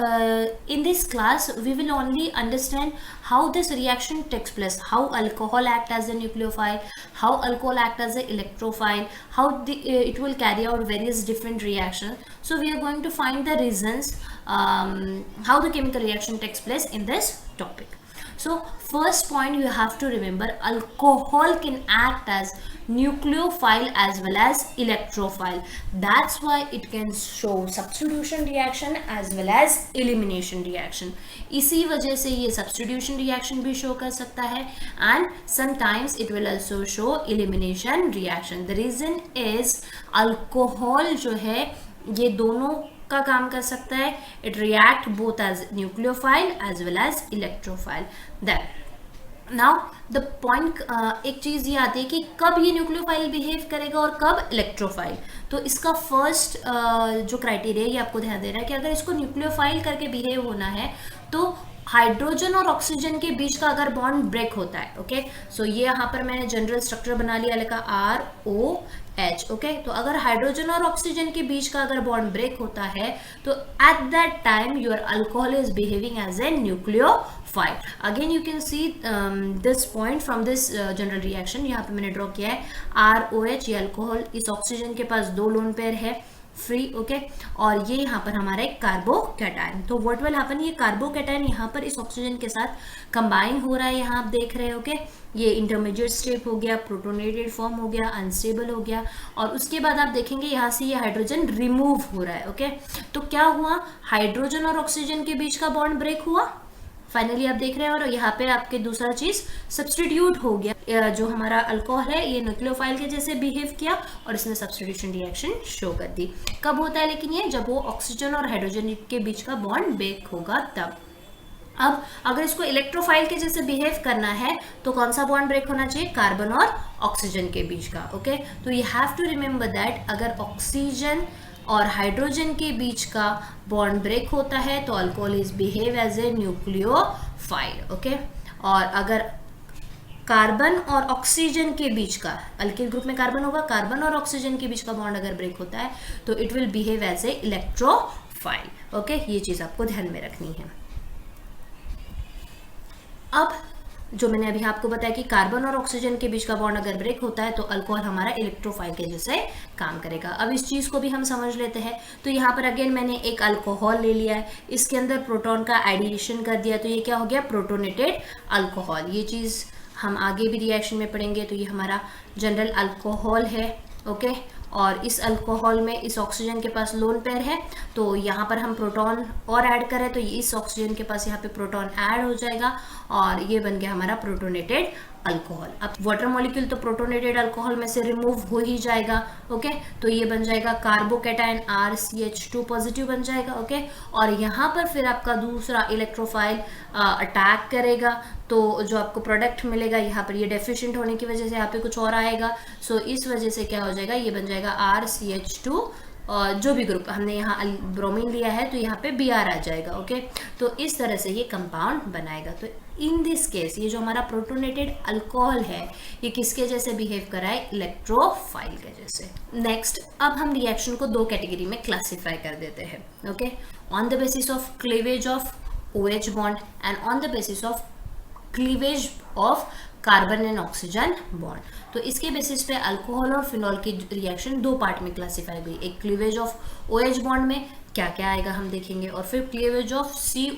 Speaker 1: in this class we will only understand how this reaction takes place, how alcohol act as a nucleophile, how alcohol act as a electrophile, how it will carry out various different reactions. So we are going to find the reasons how the chemical reaction takes place in this topic. So first point you have to remember, alcohol can act as nucleophile as well as electrophile. That's why it can show substitution reaction as well as elimination reaction. इसी वजह से ये substitution reaction भी show कर सकता है, and sometimes it will also show elimination reaction. The reason is alcohol जो है ये दोनों का काम कर सकता है, it react both as nucleophile as well as electrophile. Then now the point, एक चीज ये आती है कि कब ये न्यूक्लियोफाइल बिहेव करेगा और कब इलेक्ट्रोफाइल। तो इसका फर्स्ट जो क्राइटेरिया ये आपको ध्यान देना है कि अगर इसको न्यूक्लियोफाइल करके बिहेव होना है तो हाइड्रोजन और ऑक्सीजन के बीच का अगर बॉन्ड ब्रेक होता है, ओके, सो ये यहाँ पर मैंने जनरल स्ट्रक्चर बना लिया, लिखा ROH, ओके। तो अगर हाइड्रोजन और ऑक्सीजन के बीच का अगर बॉन्ड ब्रेक होता है तो at that time your alcohol is behaving as a nucleophile. Again you can see this point from this general reaction, यहाँ पे मैंने ड्रॉ किया है ROH, ये अल्कोहल, इस ऑक्सीजन के पास 2 लोन पेयर है फ्री, ओके, और ये यहाँ पर हमारा एक कार्बोकैटायन। तो व्हाट विल हैपन, ये कार्बोकैटायन यहाँ पर इस ऑक्सीजन के साथ कंबाइन हो रहा है, यहाँ आप देख रहे हो, ओके, ये इंटरमीडिएट स्टेप हो गया, प्रोटोनेटेड फॉर्म हो गया, अनस्टेबल हो गया, और उसके बाद आप देखेंगे यहाँ से ये हाइड्रोजन रिमूव हो रहा है, ओके। तो क्या हुआ, हाइड्रोजन और ऑक्सीजन के बीच का बॉन्ड ब्रेक हुआ, फाइनली आप देख रहे हैं, और यहाँ पे आपके दूसरा चीज सब्सटीट्यूट हो गया, जो हमारा अल्कोहल है ये न्यूक्लियोफाइल के जैसे बिहेव किया और इसने सब्सटीट्यूशन रिएक्शन शो कर दी। कब होता है लेकिन ये, जब वो ऑक्सीजन और हाइड्रोजन के बीच का बॉन्ड ब्रेक होगा तब। अब अगर इसको इलेक्ट्रोफाइल के जैसे बिहेव करना है तो कौन सा बॉन्ड ब्रेक होना चाहिए, कार्बन और ऑक्सीजन के बीच का, ओके। तो you have to remember that अगर ऑक्सीजन और हाइड्रोजन के बीच का बॉन्ड ब्रेक होता है तो alcohol is behave as a nucleophile, okay. और अगर कार्बन और ऑक्सीजन के बीच का, अल्किल ग्रुप में कार्बन होगा, कार्बन और ऑक्सीजन के बीच का बॉन्ड अगर ब्रेक होता है तो it will behave as a electrophile, okay. ये चीज आपको ध्यान में रखनी है। अब जो मैंने अभी आपको बताया कि कार्बन और ऑक्सीजन के बीच का बॉन्ड अगर ब्रेक होता है तो अल्कोहल हमारा इलेक्ट्रोफाइल के जैसे काम करेगा। अब इस चीज को भी हम समझ लेते हैं। तो यहाँ पर अगेन मैंने एक अल्कोहल ले लिया है, इसके अंदर प्रोटॉन का एडिशन कर दिया, तो ये क्या हो गया, प्रोटोनेटेड अल्कोहल। ये चीज हम आगे भी रिएक्शन में पढ़ेंगे। तो ये हमारा जनरल अल्कोहल है, ओके। और इस अल्कोहल में इस ऑक्सीजन के पास लोन पेयर है, तो यहाँ पर हम प्रोटॉन और ऐड करें तो इस ऑक्सीजन के पास यहाँ पे प्रोटॉन ऐड हो जाएगा और ये बन गया हमारा प्रोटोनेटेड अल्कोहल। अब वाटर मॉलिक्यूल तो प्रोटोनेटेड अल्कोहल में से रिमूव हो ही जाएगा, ओके। तो ये बन जाएगा कार्बोकैटायन RCH2 पॉजिटिव बन जाएगा, ओके। और यहाँ पर फिर आपका दूसरा इलेक्ट्रोफाइल अटैक करेगा, तो जो आपको प्रोडक्ट मिलेगा यहाँ पर ये डेफिशिएंट होने की वजह से यहाँ पे कुछ और आएगा। सो इस वजह से क्या हो जाएगा, ये बन जाएगा RCH2, जो भी ग्रुप हमने यहाँ ब्रोमीन लिया है तो यहाँ पे Br आ जाएगा, ओके। तो इस तरह से ये कंपाउंड बनाएगा। तो इन दिस केस ये जो हमारा प्रोटोनेटेड अल्कोहल है ये किसके जैसे बिहेव कर रहा है, इलेक्ट्रोफाइल के जैसे। नेक्स्ट, अब हम रिएक्शन को दो कैटेगरी में क्लासिफाई कर देते हैं, okay, on the basis of cleavage of OH bond and on the basis of cleavage of carbon and oxygen bond. तो इसके बेसिस पे अल्कोहल और फिनॉल की रिएक्शन दो पार्ट में क्लासिफाई हुई, एक क्लीवेज ऑफ OH बॉन्ड में क्या क्या आएगा हम देखेंगे, और फिर cleavage of C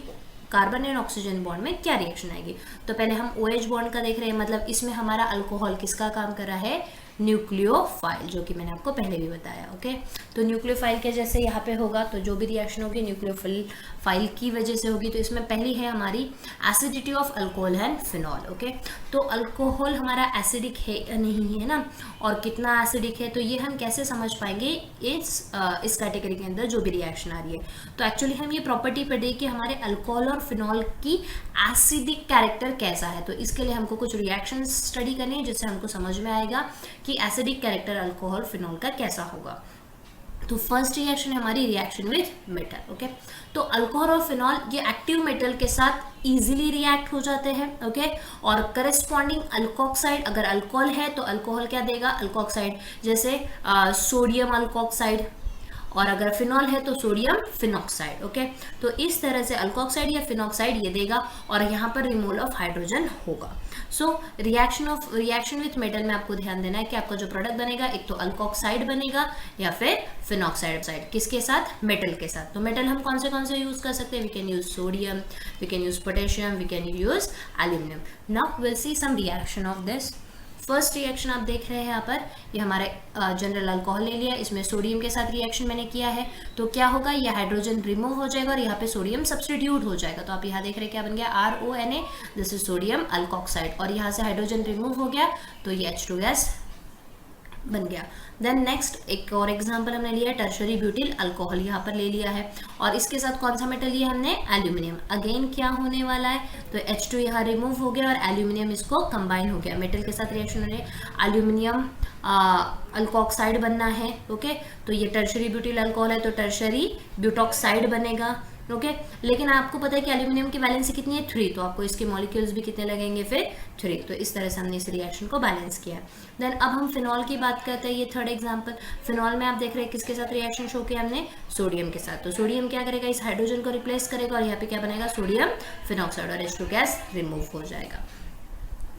Speaker 1: carbon and oxygen bond में क्या रिएक्शन आएगी। तो पहले हम OH बॉन्ड का देख रहे हैं, मतलब इसमें हमारा अल्कोहल किसका काम कर रहा है, न्यूक्लियोफाइल, जो कि मैंने आपको पहले भी बताया, ओके। तो न्यूक्लियोफाइल के जैसे यहाँ पे होगा, तो जो भी रिएक्शन होगी न्यूक्लियोफाइल की वजह से होगी। तो इसमें पहली है हमारी acidity of alcohol and phenol, okay. तो अल्कोहल हमारा एसिडिक है या नहीं है ना, और कितना एसिडिक है, तो ये हम कैसे समझ पाएंगे इस कैटेगरी के अंदर जो भी रिएक्शन आ रही है। तो एक्चुअली हम ये प्रॉपर्टी पढ़े कि हमारे अल्कोहल और फिनॉल की एसिडिक कैरेक्टर कैसा है। तो इसके लिए हमको कुछ रिएक्शन स्टडी करनी है जिससे हमको समझ में आएगा कि एसिडिक कैरेक्टर अल्कोहल फिनॉल का कैसा होगा। तो फर्स्ट रिएक्शन है हमारी रिएक्शन विथ मेटल, ओके। तो अल्कोहल और फिनॉल ये एक्टिव मेटल के साथ इजीली रिएक्ट हो जाते हैं, ओके। और करस्पॉन्डिंग अल्कोक्साइड, अगर अल्कोहल है तो अल्कोहल क्या देगा, अल्कोक्साइड, जैसे सोडियम अल्कोक्साइड, और अगर फिनॉल है तो सोडियम फिनॉक्साइड, ओके। तो इस तरह से अल्कोक्साइड या फिनॉक्साइड ये देगा, और यहाँ पर रिमूवल ऑफ हाइड्रोजन होगा। सो रिएक्शन विथ मेटल में आपको ध्यान देना है कि आपका जो प्रोडक्ट बनेगा एक तो अल्कोक्साइड बनेगा या फिर फिनॉक्साइड, किसके साथ, मेटल के साथ। तो मेटल हम कौन से यूज कर सकते हैं, we can use sodium, we can use potassium, we can use aluminium. Now will see some reaction of this. First reaction आप देख रहे हैं यहाँ पर, ये हमारे जनरल अल्कोहल ले लिया, इसमें सोडियम के साथ रिएक्शन मैंने किया है। तो क्या होगा, ये हाइड्रोजन रिमूव हो जाएगा और यहाँ पे सोडियम सब्स्टिट्यूट हो जाएगा। तो आप यहाँ देख रहे हैं क्या बन गया, RONA, this is sodium alkoxide, और यहाँ से हाइड्रोजन रिमूव हो गया तो ये H2 गैस बन गया। देन नेक्स्ट एक और एग्जांपल हमने लिया है, टर्शरी ब्यूटिल अल्कोहल यहाँ पर ले लिया है, और इसके साथ कौन सा मेटल लिया हमने, एल्यूमिनियम। अगेन क्या होने वाला है, तो H2 यहाँ रिमूव हो गया और एल्यूमिनियम इसको कंबाइन हो गया, मेटल के साथ रिएक्शन हो रही है, एल्यूमिनियम अल्कोक्साइड बनना है, ओके। तो ये टर्शरी ब्यूटिल अल्कोहल है तो टर्शरी ब्यूटॉक्साइड बनेगा, ओके। लेकिन आपको पता है कि एल्यूमिनियम की वैलेंसी कितनी है, 3, तो आपको इसके मॉलिक्यूल्स भी कितने लगेंगे, फिर 3। तो इस तरह से हमने इस रिएक्शन को बैलेंस किया। देन अब हम फिनॉल की बात करते हैं, ये थर्ड एग्जांपल। फिनॉल में आप देख रहे हैं किसके साथ रिएक्शन शो किया हमने, सोडियम के साथ। तो सोडियम क्या करेगा, इस हाइड्रोजन को रिप्लेस करेगा और यहाँ पे क्या बनेगा, सोडियम फिनॉक्साइड, और H2 गैस रिमूव हो जाएगा।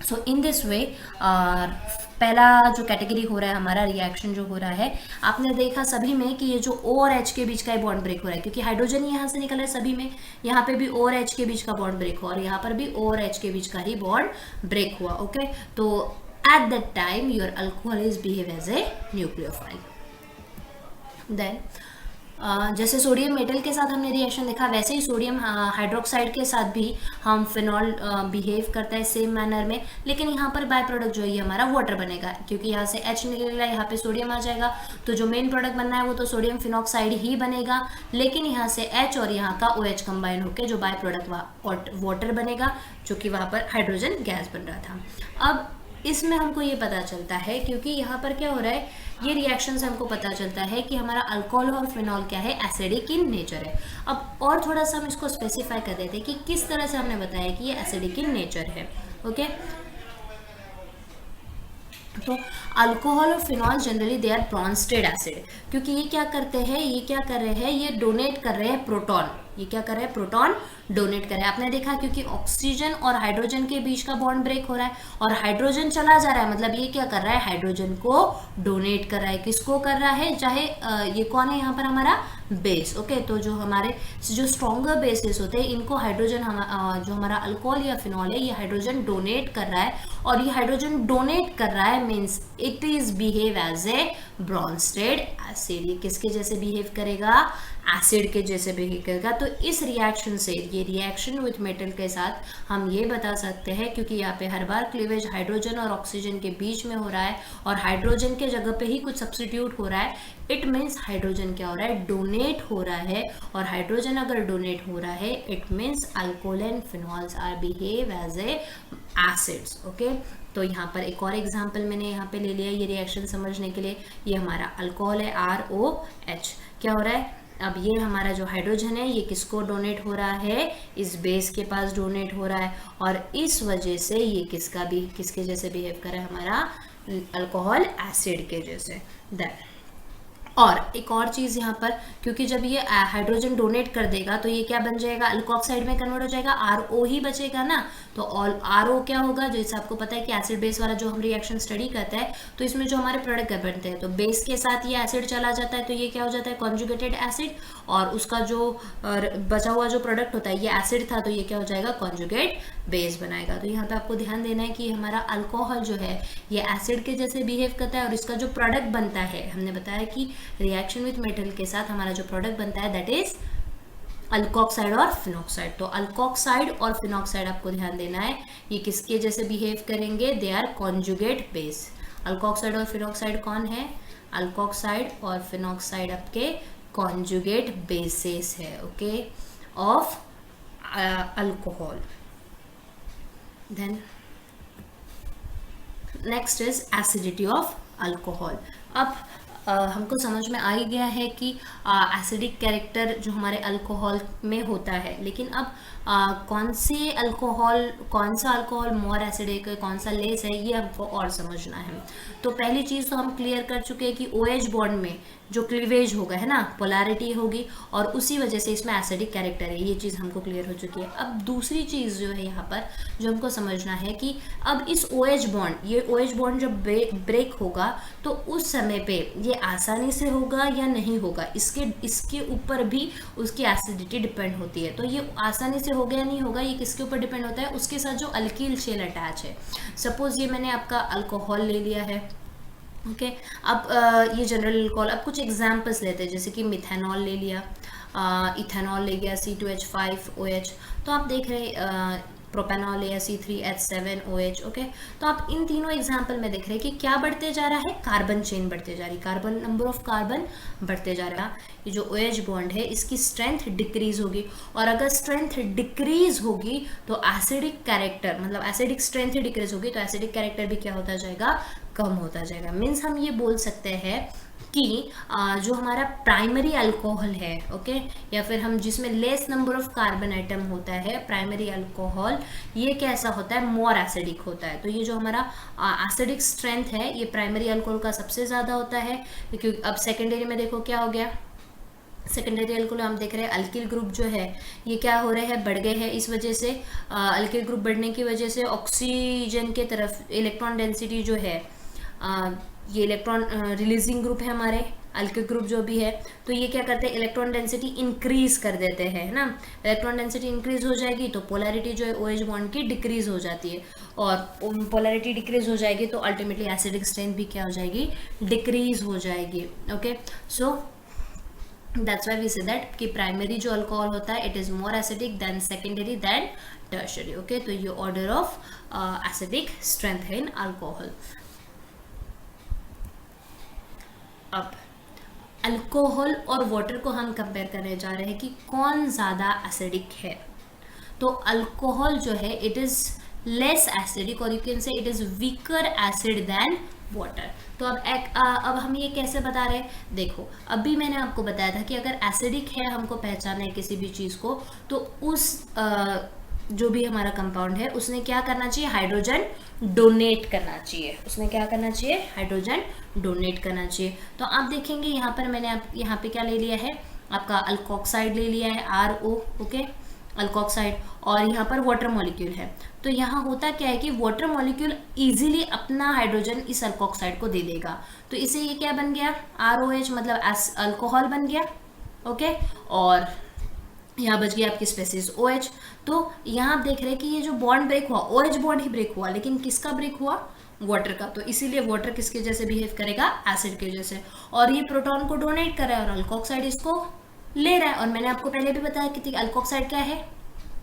Speaker 1: सो इन दिस वे पहला जो कैटेगरी हो रहा है हमारा रिएक्शन जो हो रहा है, आपने देखा सभी में कि ये जो O और H के बीच का बॉन्ड ब्रेक हो रहा है, क्योंकि हाइड्रोजन यहाँ से निकल रहा है सभी में, यहाँ पे भी O और H के बीच का बॉन्ड ब्रेक हुआ और यहाँ पर भी O और H के बीच का ही बॉन्ड ब्रेक हुआ, ओके। तो at that time your alcohol is behave as a nucleophile. Then जैसे सोडियम मेटल के साथ हमने रिएक्शन देखा, वैसे ही सोडियम हाइड्रोक्साइड के साथ भी हम फिनॉल बिहेव करता है सेम मैनर में, लेकिन यहाँ पर बाय प्रोडक्ट जो है ये हमारा वाटर बनेगा, क्योंकि यहाँ से H निकलेगा, यहाँ पे सोडियम आ जाएगा, तो जो मेन प्रोडक्ट बनना है वो तो सोडियम फिनॉक्साइड ही बनेगा, लेकिन यहाँ से H और यहाँ का OH कंबाइन होकर जो बाय प्रोडक्ट वाटर बनेगा, जो कि वहाँ पर हाइड्रोजन गैस बन रहा था। अब इसमें हमको ये पता चलता है, क्योंकि यहाँ पर क्या हो रहा है, ये रिएक्शन से हमको पता चलता है कि हमारा अल्कोहल और फिनॉल क्या है, एसिडिक इन नेचर है। अब और थोड़ा सा हम इसको स्पेसिफाई कर देते हैं कि किस तरह से हमने बताया कि ये एसिडिक इन नेचर है, ओके। तो अल्कोहल और phenol generally they are Bronsted acid, क्योंकि ये क्या करते हैं, ये क्या कर रहे हैं, ये डोनेट कर रहे हैं प्रोटॉन, ये क्या कर रहे हैं, प्रोटॉन डोनेट कर रहे हैं। आपने देखा क्योंकि ऑक्सीजन और हाइड्रोजन के बीच का बॉन्ड ब्रेक हो रहा है और हाइड्रोजन चला जा रहा है, मतलब ये क्या कर रहा है, हाइड्रोजन को डोनेट कर रहा है। किसको कर रहा है, चाहे ये कौन है यहाँ पर हमारा बेस, ओके। तो जो हमारे जो स्ट्रॉन्गर बेसिस होते हैं इनको हाइड्रोजन जो हमारा अल्कोहल या फिनॉल है ये हाइड्रोजन डोनेट कर रहा है, और ये हाइड्रोजन डोनेट कर रहा है means it is behave as a Bronsted acid. ये किसके जैसे बिहेव करेगा, एसिड के जैसे बिहेव करेगा। तो इस रिएक्शन से, ये रिएक्शन विथ मेटल के साथ हम ये बता सकते हैं, क्योंकि यहाँ पे हर बार क्लीवेज हाइड्रोजन और ऑक्सीजन के बीच में हो रहा है और हाइड्रोजन के जगह पे ही कुछ सब्स्टिट्यूट हो रहा है, इट मीन्स हाइड्रोजन क्या हो रहा है, डोनेट हो रहा है। और हाइड्रोजन अगर डोनेट हो रहा है it means alcohol and phenols are behave as a acids, okay. तो यहाँ पर एक और एग्जांपल मैंने यहाँ पे ले लिया ये रिएक्शन समझने के लिए। ये हमारा अल्कोहल है ROH, क्या हो रहा है, अब ये हमारा जो हाइड्रोजन है ये किसको डोनेट हो रहा है, इस बेस के पास डोनेट हो रहा है, और इस वजह से ये किसके जैसे बिहेव कर रहा है, हमारा अल्कोहल एसिड के जैसे। दैट और एक और चीज़ यहाँ पर, क्योंकि जब ये हाइड्रोजन डोनेट कर देगा तो ये क्या बन जाएगा, अल्कोक्साइड में कन्वर्ट हो जाएगा, RO ही बचेगा ना। तो ऑल RO क्या होगा, जैसे आपको पता है कि एसिड बेस वाला जो हम रिएक्शन स्टडी करते हैं तो इसमें जो हमारे प्रोडक्ट बनते हैं तो बेस के साथ ये एसिड चला जाता है तो ये क्या हो जाता है, कॉन्जुगेटेड एसिड, और उसका जो बचा हुआ जो प्रोडक्ट होता है ये एसिड था तो ये क्या हो जाएगा, कॉन्जुगेट बेस बनाएगा। तो यहाँ पे आपको ध्यान देना है कि हमारा अल्कोहल जो है ये एसिड के जैसे बिहेव करता है, और इसका जो प्रोडक्ट बनता है, हमने बताया कि रिएक्शन विथ मेटल के साथ हमारा जो प्रोडक्ट बनता है दैट इज अल्कोक्साइड और फिनॉक्साइड। तो अल्कोक्साइड और फिनॉक्साइड आपको ध्यान देना है ये किसके जैसे बिहेव करेंगे, they are conjugate base. Alkoxide और फिनॉक्साइड कौन है, अल्कोक्साइड और फिनॉक्साइड आपके कॉन्जुगेट बेसिस है, okay, of alcohol. Then next is acidity of alcohol. अब हमको समझ में आ ही गया है कि एसिडिक कैरेक्टर जो हमारे अल्कोहल में होता है, लेकिन अब कौन सा अल्कोहल मोर एसिडिक है, कौन सा लेस है, ये हमको और समझना है। तो पहली चीज़ तो हम क्लियर कर चुके हैं कि OH बॉन्ड में जो क्लीवेज होगा है ना, पोलैरिटी होगी, और उसी वजह से इसमें एसिडिक कैरेक्टर है, ये चीज़ हमको क्लियर हो चुकी है। अब दूसरी चीज़ जो है यहाँ पर जो हमको समझना है कि अब इस OH बॉन्ड जब ब्रेक होगा तो उस समय पे ये आसानी से होगा या नहीं होगा, इसके ऊपर भी उसकी एसिडिटी डिपेंड होती है। तो ये आसानी से होगा या नहीं होगा ये किसके ऊपर डिपेंड होता है, उसके साथ जो अल्कील शेल अटैच है। सपोज ये मैंने आपका अल्कोहल ले लिया है, ओके अब ये जनरल अल्कोहल, अब कुछ एग्जांपल्स लेते हैं, जैसे कि मिथेनॉल ले लिया, इथेनॉल ले गया, C2H5OH, तो आप देख रहे प्रोपेनॉल है, C3H7OH, ओके। तो आप इन तीनों एग्जाम्पल में देख रहे हैं कि क्या बढ़ते जा रहा है, कार्बन चेन बढ़ते जा रही, कार्बन नंबर ऑफ कार्बन बढ़ते जा रहा है। ये जो OH बॉन्ड है इसकी स्ट्रेंथ डिक्रीज होगी, और अगर स्ट्रेंथ डिक्रीज होगी तो एसिडिक कैरेक्टर, मतलब एसिडिक स्ट्रेंथ ही डिक्रीज होगी तो एसिडिक कैरेक्टर भी क्या होता जाएगा, कम होता जाएगा। मीन्स हम ये बोल सकते हैं कि जो हमारा प्राइमरी अल्कोहल है, ओके, या फिर हम जिसमें less number of carbon atom होता है, प्राइमरी अल्कोहल, ये कैसा होता है, मोर एसिडिक होता है। तो ये जो हमारा एसिडिक स्ट्रेंथ है ये प्राइमरी अल्कोहल का सबसे ज़्यादा होता है, क्योंकि अब सेकेंडरी में देखो क्या हो गया, सेकेंडरी अल्कोहल हम देख रहे हैं अल्किल ग्रुप जो है ये क्या हो रहे हैं, बढ़ गए हैं। इस वजह से अल्किल ग्रुप बढ़ने की वजह से ऑक्सीजन के तरफ इलेक्ट्रॉन डेंसिटी जो है, ये इलेक्ट्रॉन रिलीजिंग ग्रुप है हमारे अल्किल ग्रुप जो भी है, तो ये क्या करते हैं, इलेक्ट्रॉन डेंसिटी इंक्रीज कर देते हैं, है ना। इलेक्ट्रॉन डेंसिटी इंक्रीज हो जाएगी तो पोलैरिटी जो है OH बॉन्ड की डिक्रीज हो जाती है, और पोलैरिटी डिक्रीज हो जाएगी तो अल्टीमेटली एसिडिक स्ट्रेंथ भी क्या हो जाएगी, डिक्रीज हो जाएगी, okay. So that's why we say that कि प्राइमरी जो अल्कोहल होता है it is more acidic than secondary than tertiary, okay. तो ये ऑर्डर ऑफ एसिडिक स्ट्रेंथ है इन अल्कोहल। अब अल्कोहल और वाटर को हम कंपेयर करने जा रहे हैं कि कौन ज़्यादा एसिडिक है। तो अल्कोहल जो है इट इज़ लेस एसिडिक, और you can say it is weaker acid than water. तो अब हम ये कैसे बता रहे हैं, देखो अभी मैंने आपको बताया था कि अगर एसिडिक है, हमको पहचाना है किसी भी चीज़ को, तो उस जो भी हमारा कंपाउंड है उसने क्या करना चाहिए, हाइड्रोजन डोनेट करना चाहिए, उसने क्या करना चाहिए, हाइड्रोजन डोनेट करना चाहिए। तो आप देखेंगे यहाँ पर मैंने यहाँ पे क्या ले लिया है, आपका अल्कोक्साइड ले लिया है, RO, ओके, अल्कोक्साइड, और यहाँ पर वाटर मॉलिक्यूल है। तो यहाँ होता क्या है कि वाटर मॉलिक्यूल इजीली अपना हाइड्रोजन इस अल्कोक्साइड को दे देगा, तो इसे ये क्या बन गया, ROH, मतलब अल्कोहल बन गया, ओके, और यहाँ बच गया आपकी स्पेसिस OH। तो यहाँ आप देख रहे हैं कि ये जो बॉन्ड ब्रेक हुआ, OH बॉन्ड ही ब्रेक हुआ, लेकिन किसका ब्रेक हुआ, वाटर का। तो इसीलिए वाटर किसके जैसे बिहेव करेगा, एसिड के जैसे, और ये प्रोटॉन को डोनेट कर रहा है और अल्कोक्साइड इसको ले रहा है। और मैंने आपको पहले भी बताया कि अल्कोक्साइड क्या है,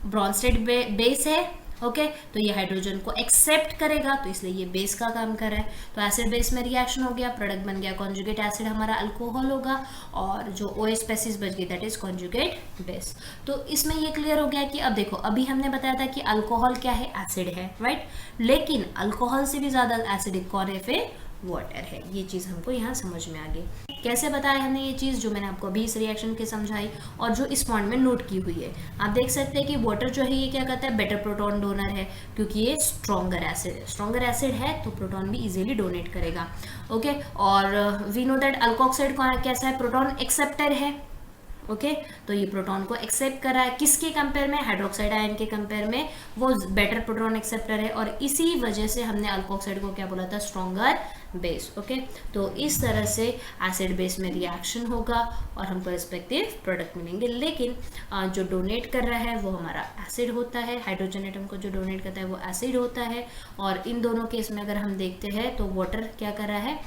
Speaker 1: ब्रॉन्ज स्टेट बेस है, ओके। तो ये हाइड्रोजन को एक्सेप्ट करेगा, तो इसलिए ये बेस का काम कर रहा है। तो एसिड बेस में रिएक्शन हो गया, प्रोडक्ट बन गया कॉन्जुगेट एसिड, हमारा अल्कोहल होगा, और जो OH स्पेसिस बच गई दैट इज कॉन्जुगेट बेस। तो इसमें ये क्लियर हो गया कि अब देखो अभी हमने बताया था कि अल्कोहल क्या है, एसिड है, राइट। लेकिन अल्कोहल से भी ज़्यादा एसिडिक कौन है, फिर वाटर है। ये चीज़ हमको यहाँ समझ में आ गई। कैसे बताया हमने ये चीज़, जो मैंने आपको अभी इस रिएक्शन के समझाई और जो इस पॉइंट में नोट की हुई है। आप देख सकते हैं कि वाटर जो है ये क्या करता है, बेटर प्रोटॉन डोनर है, क्योंकि ये स्ट्रॉन्गर एसिड है। स्ट्रॉन्गर एसिड है तो प्रोटॉन भी इजीली डोनेट करेगा। ओके, और वी नो दैट अल्कोक्साइड कैसा है, प्रोटॉन एक्सेप्टर है। ओके, तो ये प्रोटॉन को एक्सेप्ट कर रहा है, किसके कंपेयर में, हाइड्रोक्साइड आयन के कंपेयर में वो बेटर प्रोटॉन एक्सेप्टर है, और इसी वजह से हमने अल्कोक्साइड को क्या बोला था, स्ट्रॉन्गर बेस। ओके, तो इस तरह से एसिड बेस में रिएक्शन होगा और हमको रिस्पेक्टिव प्रोडक्ट मिलेंगे। लेकिन जो डोनेट कर रहा है वो हमारा एसिड होता है, हाइड्रोजन एटम को जो डोनेट करता है वो एसिड होता है। और इन दोनों केस में अगर हम देखते हैं तो वाटर क्या कर रहा है,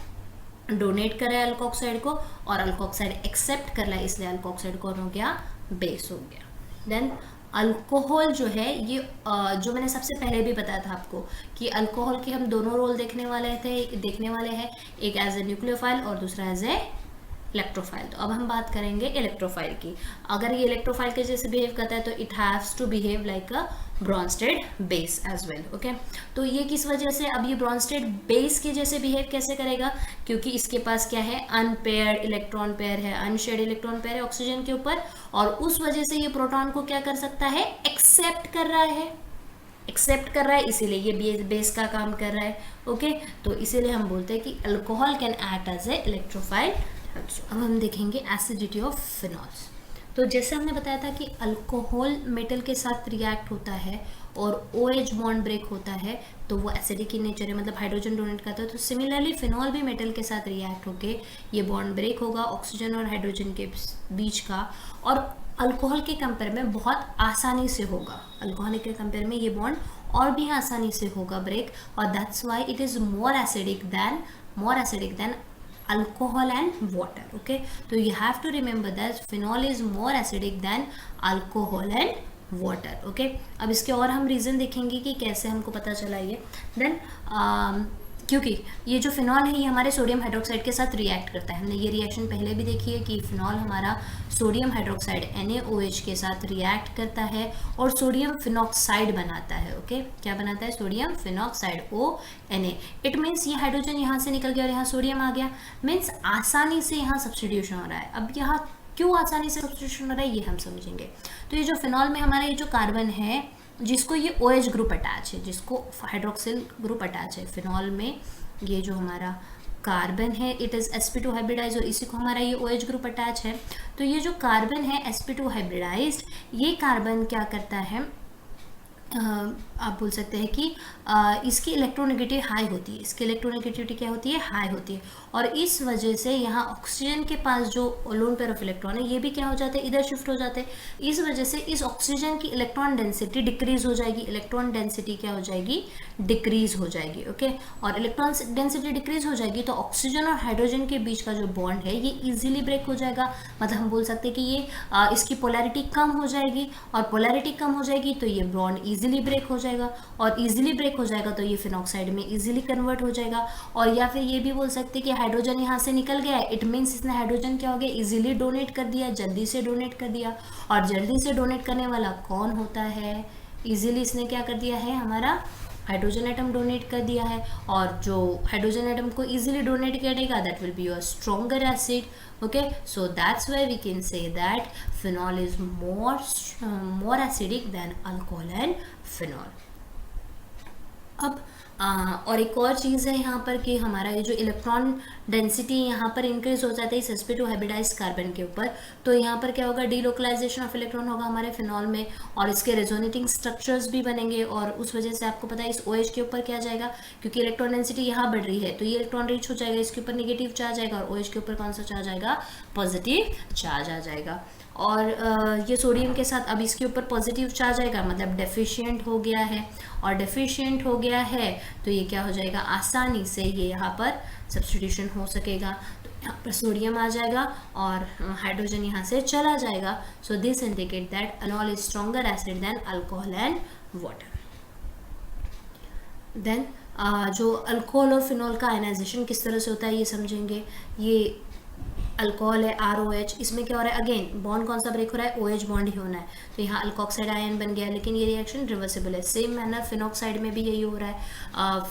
Speaker 1: डोनेट कर रहा है अल्कोक्साइड को, और अल्कोक्साइड एक्सेप्ट कर रहा है, इसलिए अल्कोक्साइड कौन हो गया, बेस हो गया। देन अल्कोहल जो है ये जो मैंने सबसे पहले भी बताया था आपको कि अल्कोहल के हम दोनों रोल देखने वाले हैं, एक एज ए न्यूक्लियोफाइल और दूसरा एज ए इलेक्ट्रोफाइल। तो अब हम बात करेंगे इलेक्ट्रोफाइल की। अगर ये इलेक्ट्रोफाइल के जैसे बिहेव करता है तो it has to behave like a Bronsted base as well. Okay, तो ये किस वजह से, अब ये ब्रॉन्स्टेड बेस के जैसे बिहेव कैसे करेगा, क्योंकि इसके पास क्या है, अनपेयर्ड इलेक्ट्रॉन पेयर है, अनशेयर्ड इलेक्ट्रॉन पेयर है ऑक्सीजन के ऊपर, और उस वजह से ये प्रोटॉन को क्या कर सकता है, एक्सेप्ट कर रहा है, इसीलिए ये बेस का काम कर रहा है। ओके, तो इसीलिए हम बोलते हैं कि alcohol can act as a electrophile. अब हम देखेंगे एसिडिटी ऑफ फिनॉल्स। तो जैसे हमने बताया था कि अल्कोहल मेटल के साथ रिएक्ट होता है और OH बॉन्ड ब्रेक होता है तो वो एसिडिक इन नेचर है, मतलब हाइड्रोजन डोनेट करता है। तो सिमिलरली फिनॉल भी मेटल के साथ रिएक्ट होके ये बॉन्ड ब्रेक होगा ऑक्सीजन और हाइड्रोजन के बीच का, और अल्कोहल के कंपेयर में बहुत आसानी से होगा। अल्कोहल के कंपेयर में ये बॉन्ड और भी आसानी से होगा ब्रेक, और that's why it is more acidic then alcohol and water. Okay, so you have to remember that phenol is more acidic than alcohol and water. Okay, अब इसके और हम रीज़न देखेंगे कि कैसे हमको पता चला ये। देन क्योंकि ये जो फिनॉल है ये हमारे सोडियम हाइड्रोक्साइड के साथ रिएक्ट करता है। हमने ये रिएक्शन पहले भी देखी है कि फिनॉल हमारा सोडियम हाइड्रोक्साइड NaOH के साथ रिएक्ट करता है और सोडियम फिनॉक्साइड बनाता है। ओके, क्या बनाता है, sodium phenoxide ONa। It means ये हाइड्रोजन यहाँ से निकल गया और यहाँ सोडियम आ गया, मीन्स आसानी से यहाँ सब्स्टिट्यूशन हो रहा है। अब यहाँ क्यों आसानी से सब्स्टिट्यूशन हो रहा है ये हम समझेंगे। तो ये जो फिनॉल में हमारा ये जो कार्बन है जिसको ये OH ग्रुप अटैच है, जिसको हाइड्रोक्सिल ग्रुप अटैच है फिनॉल में, ये जो हमारा कार्बन है इट इज़ sp2 हाइब्रिडाइज और इसी को हमारा ये OH ग्रुप अटैच है। तो ये जो कार्बन है sp2 हाइब्रिडाइज्ड, ये कार्बन क्या करता है, आप बोल सकते हैं कि इसकी इलेक्ट्रोनेगेटिव हाई होती है, इसकी इलेक्ट्रोनेगेटिविटी क्या होती है, हाई होती है, और इस वजह से यहाँ ऑक्सीजन के पास जो लोन पेयर ऑफ इलेक्ट्रॉन है ये भी क्या हो जाते हैं, इधर शिफ्ट हो जाते हैं। इस वजह से इस ऑक्सीजन की इलेक्ट्रॉन डेंसिटी डिक्रीज हो जाएगी, इलेक्ट्रॉन डेंसिटी क्या हो जाएगी, डिक्रीज हो जाएगी। ओके, और इलेक्ट्रॉन डेंसिटी डिक्रीज हो जाएगी तो ऑक्सीजन और हाइड्रोजन के बीच का जो बॉन्ड है ये ईजिली ब्रेक हो जाएगा। मतलब हम बोल सकते हैं कि ये इसकी पोलैरिटी कम हो जाएगी, और पोलैरिटी कम हो जाएगी तो ये बॉन्ड ईजिली ब्रेक हो जाएगा, और ईजिली ब्रेक हो जाएगा तो ये फिनॉक्साइड में ईजिली कन्वर्ट हो जाएगा। और या फिर ये भी बोल सकते हैं कि हाइड्रोजन यहाँ से निकल गया, इट मीन्स इसने हाइड्रोजन क्या हो गया, ईजिली डोनेट कर दिया, जल्दी से डोनेट कर दिया। और जल्दी से डोनेट करने वाला कौन होता है, ईजिली इसने क्या कर दिया है, हमारा हाइड्रोजन एटम डोनेट कर दिया है, और जो हाइड्रोजन एटम को इजीली डोनेट करेगा that will be your stronger acid. Okay, so that's why we can say that phenol is more acidic than alcohol and phenol. अब और एक और चीज़ है यहाँ पर कि हमारा ये जो इलेक्ट्रॉन डेंसिटी यहाँ पर इंक्रीज हो जाता है इस sp2 हाइब्रिडाइज्ड कार्बन के ऊपर, तो यहाँ पर क्या होगा, डीलोकलाइजेशन ऑफ इलेक्ट्रॉन होगा हमारे फिनॉल में, और इसके रेजोनेटिंग स्ट्रक्चर्स भी बनेंगे, और उस वजह से आपको पता है इस OH के ऊपर क्या जाएगा, क्योंकि इलेक्ट्रॉन डेंसिटी यहाँ बढ़ रही है तो ये इलेक्ट्रॉन रिच हो जाएगा, इसके ऊपर निगेटिव चार्ज आएगा, और OH के ऊपर कौन सा चार्ज आएगा, पॉजिटिव चार्ज आ जाएगा। और ये सोडियम के साथ अब इसके ऊपर पॉजिटिव चार्ज आएगा, मतलब डेफिशिएंट हो गया है, और डेफिशिएंट हो गया है तो ये क्या हो जाएगा, आसानी से ये यहाँ पर सब्स्टिट्यूशन हो सकेगा। तो यहाँ पर सोडियम आ जाएगा और हाइड्रोजन यहाँ से चला जाएगा। So this indicate that phenol is stronger acid than alcohol and water. Then जो अल्कोहल और फिनॉल का आयनाइजेशन किस तरह से होता है ये समझेंगे। ये अल्कोहल है ROH, इसमें क्या हो रहा है, अगेन बॉन्ड कौन सा ब्रेक हो रहा है, OH बॉन्ड ही होना है, तो यहाँ अल्कोक्साइड आयन बन गया, लेकिन ये रिएक्शन रिवर्सिबल है। सेम मैनर फिनॉक्साइड में भी यही हो रहा है,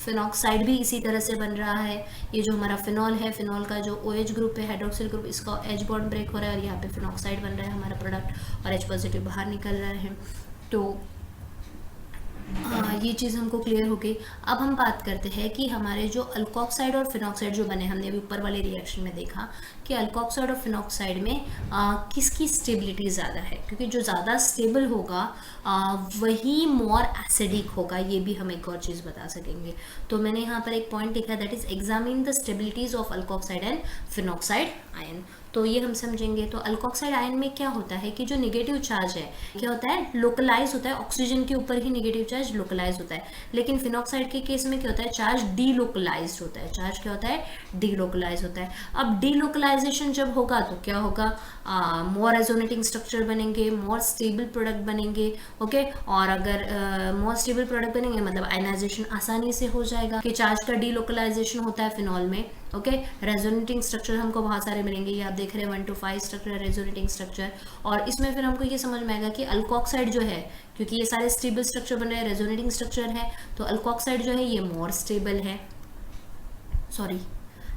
Speaker 1: फिनॉक्साइड भी इसी तरह से बन रहा है। ये जो हमारा फिनॉल है, फिनॉल का जो OH ग्रुप है, हाइड्रोक्सिल ग्रुप, इसका H बॉन्ड ब्रेक हो रहा है और यहाँ पे फिनॉक्साइड बन रहा है हमारा प्रोडक्ट और H पॉजिटिव बाहर निकल रहा है। तो ये चीज़ हमको क्लियर हो गई। अब हम बात करते हैं कि हमारे जो अल्कोक्साइड और फिनॉक्साइड जो बने, हमने अभी ऊपर वाले रिएक्शन में देखा कि अल्कोक्साइड और फिनॉक्साइड में किसकी स्टेबिलिटी ज़्यादा है, क्योंकि जो ज़्यादा स्टेबल होगा वही मोर एसिडिक होगा। ये भी हम एक और चीज़ बता सकेंगे। तो मैंने यहाँ पर एक पॉइंट लिखा, that is examine the stabilities of alkoxide and phenoxide ion. तो ये हम समझेंगे। तो अल्कोक्साइड आयन में क्या होता है कि जो नेगेटिव चार्ज है क्या होता है, लोकलाइज होता है, ऑक्सीजन के ऊपर ही नेगेटिव चार्ज लोकलाइज होता है। लेकिन फिनॉक्साइड के केस में क्या होता है, चार्ज डीलोकलाइज होता है। चार्ज क्या होता है, डीलोकलाइज होता है। अब डीलोकलाइजेशन जब होगा तो क्या होगा, मोर रेजोनेटिंग स्ट्रक्चर बनेंगे, मोर स्टेबल प्रोडक्ट बनेंगे। ओके, और अगर मोर स्टेबल प्रोडक्ट बनेंगे मतलब आयनाइजेशन आसानी से हो जाएगा, कि चार्ज का डीलोकलाइजेशन होता है फिनॉल में। ओके, रेजोनेटिंग स्ट्रक्चर हमको बहुत सारे मिलेंगे, ये आप देख रहे हैं 1 to 5 स्ट्रक्चर रेजोनेटिंग स्ट्रक्चर। और इसमें फिर हमको ये समझ में आएगा कि अल्कोक्साइड जो है, क्योंकि ये सारे स्टेबल स्ट्रक्चर बन रहे हैं, रेजोनेटिंग स्ट्रक्चर है, तो अल्कोक्साइड जो है ये मोर स्टेबल है, सॉरी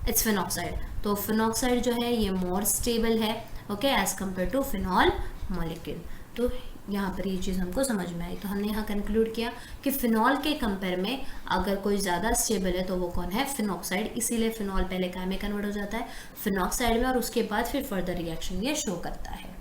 Speaker 1: इट्स फिनॉक्साइड। तो फिनॉक्साइड जो है ये मोर स्टेबल है, okay, as compare to phenol molecule. तो यहाँ पर ये चीज़ हमको समझ में आई। तो हमने यहाँ कंक्लूड किया कि फिनॉल के कंपेयर में अगर कोई ज़्यादा स्टेबल है तो वो कौन है, फिनॉक्साइड। इसीलिए फिनॉल पहले क्या में कन्वर्ट हो जाता है, फिनॉक्साइड में, और उसके बाद फिर फर्दर रिएक्शन ये शो करता है।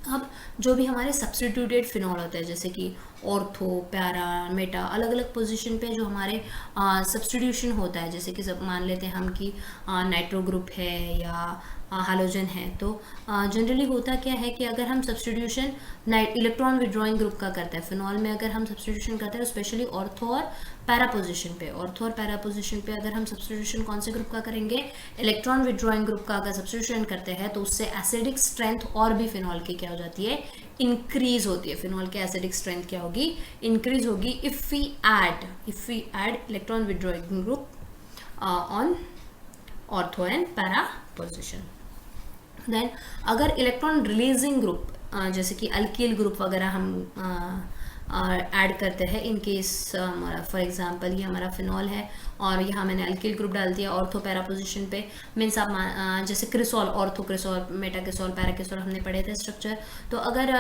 Speaker 1: अब जो भी हमारे सब्स्टिट्यूटेड फिनॉल होते हैं, जैसे कि ऑर्थो, पैरा, मेटा, अलग अलग पोजीशन पे जो हमारे सब्स्टिट्यूशन होता है, जैसे कि सब मान लेते हैं हम कि नाइट्रो ग्रुप है या हालोजन है, तो जनरली होता क्या है कि अगर हम सब्स्टिट्यूशन इलेक्ट्रॉन विड्रॉइंग ग्रुप का करते हैं, फिनॉल में अगर हम सब्स्टिट्यूशन करते हैं स्पेशली ऑर्थो और पैरा पोजीशन पे, ऑर्थो और पैरा पोजीशन पे अगर हम सब्स्टिट्यूशन कौन से ग्रुप का करेंगे, इलेक्ट्रॉन विड्रॉइंग ग्रुप का अगर सब्स्टिट्यूशन करते हैं तो उससे एसिडिक स्ट्रेंथ और भी फिनॉल की क्या हो जाती है, इंक्रीज होती है। फिनॉल की एसिडिक स्ट्रेंथ क्या होगी, इंक्रीज होगी if we add electron withdrawing group on ortho and para position. Then अगर इलेक्ट्रॉन रिलीजिंग ग्रुप जैसे कि अल्किल ग्रुप वगैरह हम ऐड करते हैं, इन केस फॉर एग्जांपल ये हमारा फिनॉल है और यहाँ मैंने अल्किल ग्रुप डाल दिया ऑर्थो पैरा पोजीशन पे, मीन्स आप जैसे क्रिसॉल, ऑर्थो क्रिसॉल, मेटा क्रिसॉल, पैरा क्रिसॉल हमने पढ़े थे स्ट्रक्चर। तो अगर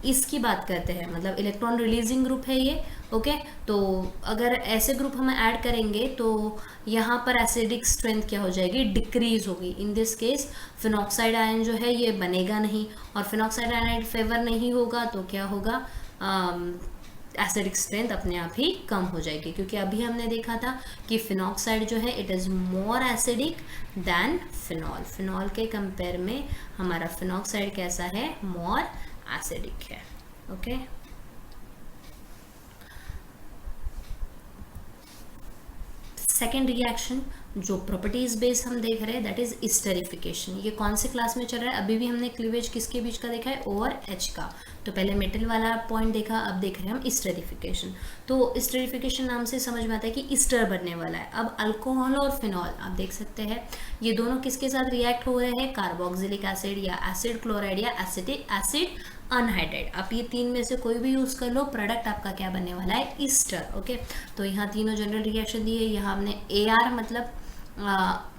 Speaker 1: इसकी बात करते हैं, मतलब इलेक्ट्रॉन रिलीजिंग ग्रुप है ये, ओके, तो अगर ऐसे ग्रुप हम ऐड करेंगे तो यहाँ पर एसिडिक स्ट्रेंथ क्या हो जाएगी, डिक्रीज होगी। In this case phenoxide ion जो है ये बनेगा नहीं, और फिनॉक्साइड आयन फेवर नहीं होगा तो क्या होगा, एसिडिक स्ट्रेंथ अपने आप ही कम हो जाएगी। क्योंकि अभी हमने देखा था कि फिनॉक्साइड जो है it is more acidic than phenol. Phenol के कंपेयर में हमारा फिनॉक्साइड कैसा है, मोर एसिडिक है। ओके, सेकेंड रिएक्शन जो प्रॉपर्टीज बेस हम देख रहे हैं दैट इज स्टेरिफिकेशन। ये कौन से क्लास में चल रहा है, अभी भी हमने क्लीवेज किसके बीच का देखा है, O और H का। तो पहले मेटल वाला पॉइंट देखा, अब देख रहे हैं हम स्टेरिफिकेशन। तो स्टेरिफिकेशन नाम से समझ में आता है कि स्टर बनने वाला है। अब अल्कोहल और फिनॉल आप देख सकते हैं ये दोनों किसके साथ रिएक्ट हो रहे हैं, कार्बोक्सिलिक एसिड या एसिड क्लोराइड या एसिड अनहाइड्रेट। आप ये तीन में से कोई भी यूज़ कर लो, प्रोडक्ट आपका क्या बनने वाला है, ईस्टर। ओके, तो यहाँ तीनों जनरल रिएक्शन दिए। यहाँ हमने AR मतलब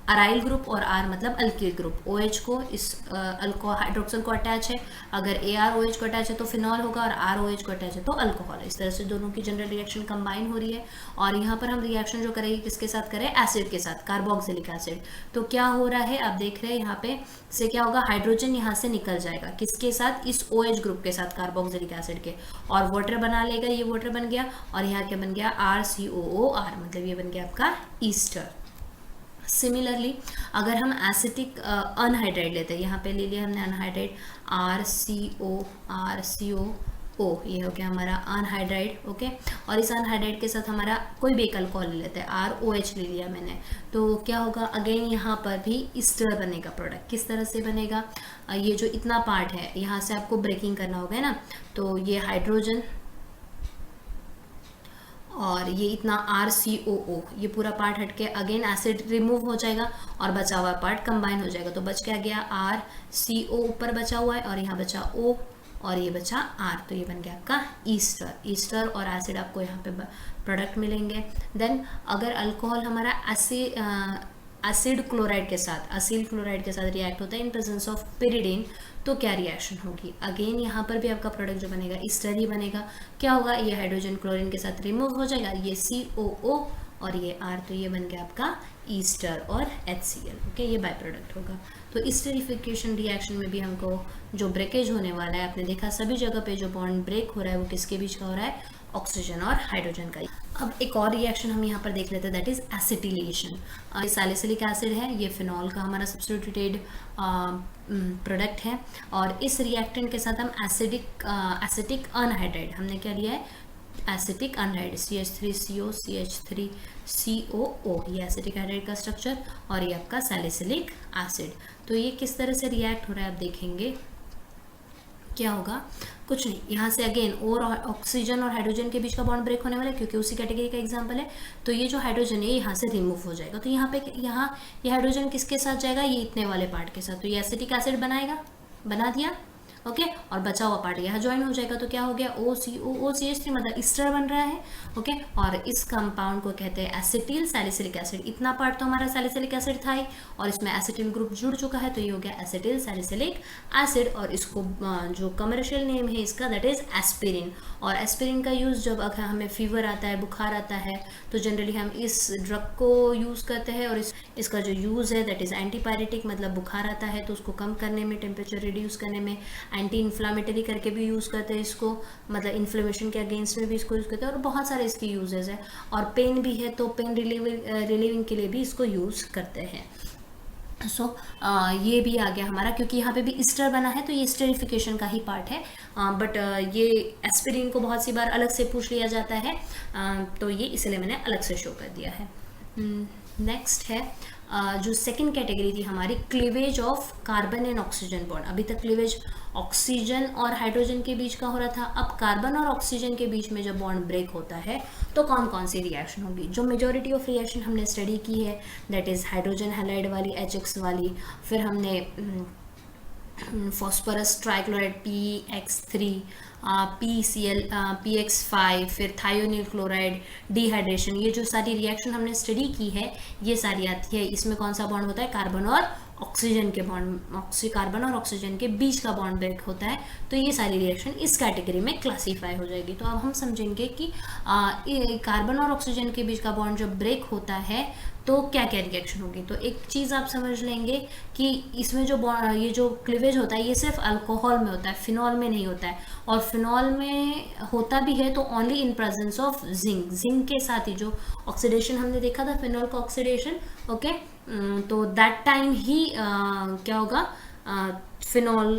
Speaker 1: अराइल ग्रुप और R मतलब अल्किल ग्रुप, OH को इस हाइड्रोक्सिल को अटैच है, अगर AR OH को अटैच है तो फिनॉल होगा, और R OH को अटैच है तो अल्कोहल। इस तरह से दोनों की जनरल रिएक्शन कंबाइन हो रही है। और यहाँ पर हम रिएक्शन जो करेंगे किसके साथ करें, एसिड के साथ, कार्बोक्सिलिक एसिड। तो क्या हो रहा है आप देख रहे हैं यहाँ पे से क्या होगा, हाइड्रोजन यहाँ से निकल जाएगा, किसके साथ, इस OH ग्रुप के साथ, कार्बोक्सिलिक एसिड के, और वाटर बना लेगा, ये वाटर बन गया, और यहाँ क्या बन गया, RCOOR, मतलब ये बन गया आपका ईस्टर। सिमिलरली अगर हम एसिटिक अनहाइड्रेट लेते हैं, यहाँ पे ले लिया हमने अनहाइड्रेट, RCO, ये हो गया हमारा अनहाइड्राइड। ओके, और इस अनहाइड्राइड के साथ हमारा कोई भी एक अल्कोहल ले लेते हैं, ROH ले लिया मैंने, तो क्या होगा, अगेन यहाँ पर भी ईस्टर बनेगा प्रोडक्ट। किस तरह से बनेगा, ये जो इतना पार्ट है यहाँ से आपको ब्रेकिंग करना होगा ना, तो ये हाइड्रोजन और ये इतना RCOO, ये पूरा पार्ट हटके अगेन एसिड रिमूव हो जाएगा और बचा हुआ पार्ट कंबाइन हो जाएगा। तो बच क्या गया, RCO ऊपर बचा हुआ है और यहाँ बचा O, और ये बचा R, तो ये बन गया आपका ईस्टर। ईस्टर और एसिड आपको यहाँ पे प्रोडक्ट मिलेंगे। देन अगर अल्कोहल हमारा एसिड क्लोराइड के साथ, असील क्लोराइड के साथ रिएक्ट होता है इन प्रेजेंस ऑफ पिरिडीन, तो क्या रिएक्शन होगी? अगेन यहाँ पर भी आपका प्रोडक्ट जो बनेगा ईस्टर ही बनेगा। क्या होगा? ये हाइड्रोजन क्लोरीन के साथ रिमूव हो जाएगा, ये COO और ये R, तो ये बन गया आपका ईस्टर और HCl। ओके, ये बाय प्रोडक्ट होगा। तो ईस्टरिफिकेशन रिएक्शन में भी हमको जो ब्रेकेज होने वाला है, आपने देखा सभी जगह पे जो बॉन्ड ब्रेक हो रहा है वो किसके बीच का हो रहा है? ऑक्सीजन और हाइड्रोजन का। अब एक और रिएक्शन हम यहाँ पर देख लेते हैं, that is acetylation. Salicylic acid है, ये फिनॉल का हमारा सब्स्टिट्यूटेड प्रोडक्ट है, और इस रिएक्टेंट के साथ हम एसिटिक अनहाइड्राइड, हमने क्या लिया है? एसिटिक अनहाइड्राइड, CH3CO CH3COO, ये एसिटिक हाइड्राइड का स्ट्रक्चर, और ये आपका सैलिसिलिक एसिड। तो ये किस तरह से रिएक्ट हो रहा है आप देखेंगे। क्या होगा? कुछ नहीं, यहाँ से अगेन और ऑक्सीजन और हाइड्रोजन के बीच का बॉन्ड ब्रेक होने वाला है, क्योंकि उसी कैटेगरी का एग्जांपल है। तो ये जो हाइड्रोजन है यहाँ से रिमूव हो जाएगा, तो यहाँ पे ये हाइड्रोजन किसके साथ जाएगा? ये इतने वाले पार्ट के साथ, तो ये एसिटिक एसिड बना दिया। ओके, और बचा हुआ पार्ट यहाँ ज्वाइन हो जाएगा, तो क्या हो गया? OCOOCH3, मतलब ईस्टर बन रहा है। ओके, और इस कंपाउंड को कहते हैं एसिटिल सैलिसिलिक एसिड। इतना पार्ट तो हमारा सैलिसिलिक एसिड था ही, और इसमें एसिटिल ग्रुप जुड़ चुका है, तो ये हो गया एसिटिल सैलिसिलिक एसिड। और इसको जो कमर्शियल नेम है इसका, दैट इज एस्पिरिन। और एस्पिरिन का यूज़ जब अगर हमें फीवर आता है, बुखार आता है, तो जनरली हम इस ड्रग को यूज़ करते हैं। और इसका जो यूज़ है दैट इज़ एंटीपायरेटिक, मतलब बुखार आता है तो उसको कम करने में, टेम्परेचर रिड्यूस करने में, एंटी इन्फ्लामेटरी करके भी यूज़ करते हैं इसको, मतलब इन्फ्लेमेशन के अगेंस्ट में भी इसको यूज़ करते हैं, और बहुत सारे इसके यूजेस है। और पेन भी है तो पेन रिलीविंग के लिए भी इसको यूज़ करते हैं। सो ये भी आ गया हमारा, क्योंकि यहाँ पे भी ईस्टर बना है तो ये ईस्टरिफिकेशन का ही पार्ट है। बट ये एस्पिरिन को बहुत सी बार अलग से पूछ लिया जाता है, तो ये इसलिए मैंने अलग से शो कर दिया है। नेक्स्ट है जो सेकंड कैटेगरी थी हमारी, cleavage of carbon and oxygen bond. अभी तक क्लीवेज ऑक्सीजन और हाइड्रोजन के बीच का हो रहा था, अब कार्बन और ऑक्सीजन के बीच में जब बॉन्ड ब्रेक होता है तो कौन कौन सी रिएक्शन होगी? जो मेजॉरिटी ऑफ रिएक्शन हमने स्टडी की है, दैट इज़ हाइड्रोजन हैलाइड वाली, HX वाली, फिर हमने phosphorus trichloride PX3, PCl PX5, फिर थायोनिल क्लोराइड, डिहाइड्रेशन, ये जो सारी रिएक्शन हमने स्टडी की है ये सारी आती है। इसमें कौन सा बॉन्ड होता है? कार्बन और ऑक्सीजन के बॉन्ड, कार्बन और ऑक्सीजन के बीच का बॉन्ड ब्रेक होता है, तो ये सारी रिएक्शन इस कैटेगरी में क्लासीफाई हो जाएगी। तो अब हम समझेंगे कि कार्बन और ऑक्सीजन के बीच का बॉन्ड जब ब्रेक होता है तो क्या क्या रिएक्शन होगी। तो एक चीज़ आप समझ लेंगे कि इसमें जो ये जो क्लीवेज होता है ये सिर्फ अल्कोहल में होता है, फिनॉल में नहीं होता है। और फिनॉल में होता भी है तो only in presence of zinc. Zinc के साथ ही जो ऑक्सीडेशन हमने देखा था, फिनॉल का ऑक्सीडेशन, ओके, तो दैट टाइम ही क्या होगा? फिनॉल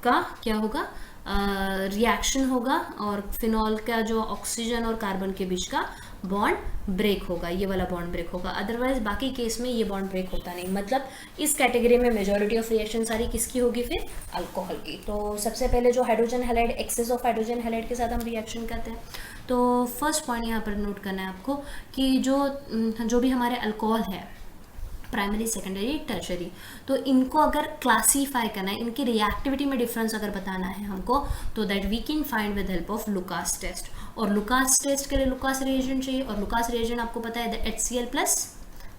Speaker 1: का क्या होगा? रिएक्शन होगा, और फिनॉल का जो ऑक्सीजन और कार्बन के बीच का बॉन्ड ब्रेक होगा, ये वाला बॉन्ड ब्रेक होगा। अदरवाइज बाकी केस में ये बॉन्ड ब्रेक होता नहीं। मतलब इस कैटेगरी में मेजॉरिटी ऑफ रिएक्शन सारी किसकी होगी? फिर अल्कोहल की। तो सबसे पहले जो hydrogen halide, excess of hydrogen halide के साथ हम रिएक्शन करते हैं। तो फर्स्ट पॉइंट यहाँ पर नोट करना है आपको कि जो भी हमारे अल्कोहल है, प्राइमरी, सेकेंडरी, टर्शरी, तो इनको अगर क्लासीफाई करना है, इनकी रिएक्टिविटी में डिफरेंस अगर बताना है हमको, तो that we can find with help of Lucas test. और लुकास टेस्ट के लिए लुकास रिएजेंट चाहिए, और लुकास रिएजेंट आपको पता है HCl plus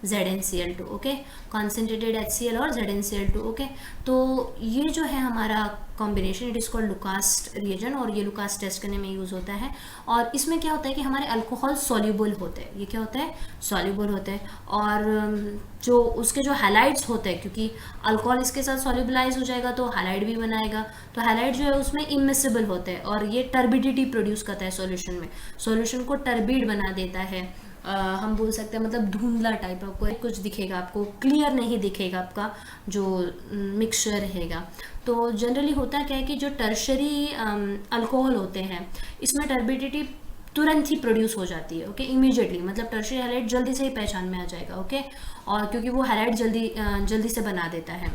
Speaker 1: ZnCl2, okay, concentrated HCl और ZnCl2, ओके। तो ये जो है हमारा combination, it is called Lucas reagent, और ये लुकास टेस्ट करने में यूज़ होता है। और इसमें क्या होता है कि हमारे अल्कोहल सॉल्युबल होते हैं, ये क्या होता है? सॉल्युबल होते हैं। और जो उसके जो हैलाइड्स होते हैं, क्योंकि अल्कोहल इसके साथ सॉल्युबलाइज हो जाएगा तो हैलाइड भी बनाएगा, तो हैलाइड जो है उसमें इमिसिबल होते हैं, और ये टर्बिडिटी प्रोड्यूस करता है सॉल्यूशन में, सॉल्यूशन को टर्बिड बना देता है। हम बोल सकते हैं मतलब धुंधला टाइप, आपको कुछ दिखेगा, आपको क्लियर नहीं दिखेगा आपका जो मिक्सचर रहेगा। तो जनरली होता क्या है कि जो टर्शरी अल्कोहल होते हैं इसमें टर्बिडिटी तुरंत ही प्रोड्यूस हो जाती है, ओके, इमीडिएटली, मतलब टर्शरी हैलाइड जल्दी से ही पहचान में आ जाएगा, ओके। और क्योंकि वो हैलाइड जल्दी से बना देता है,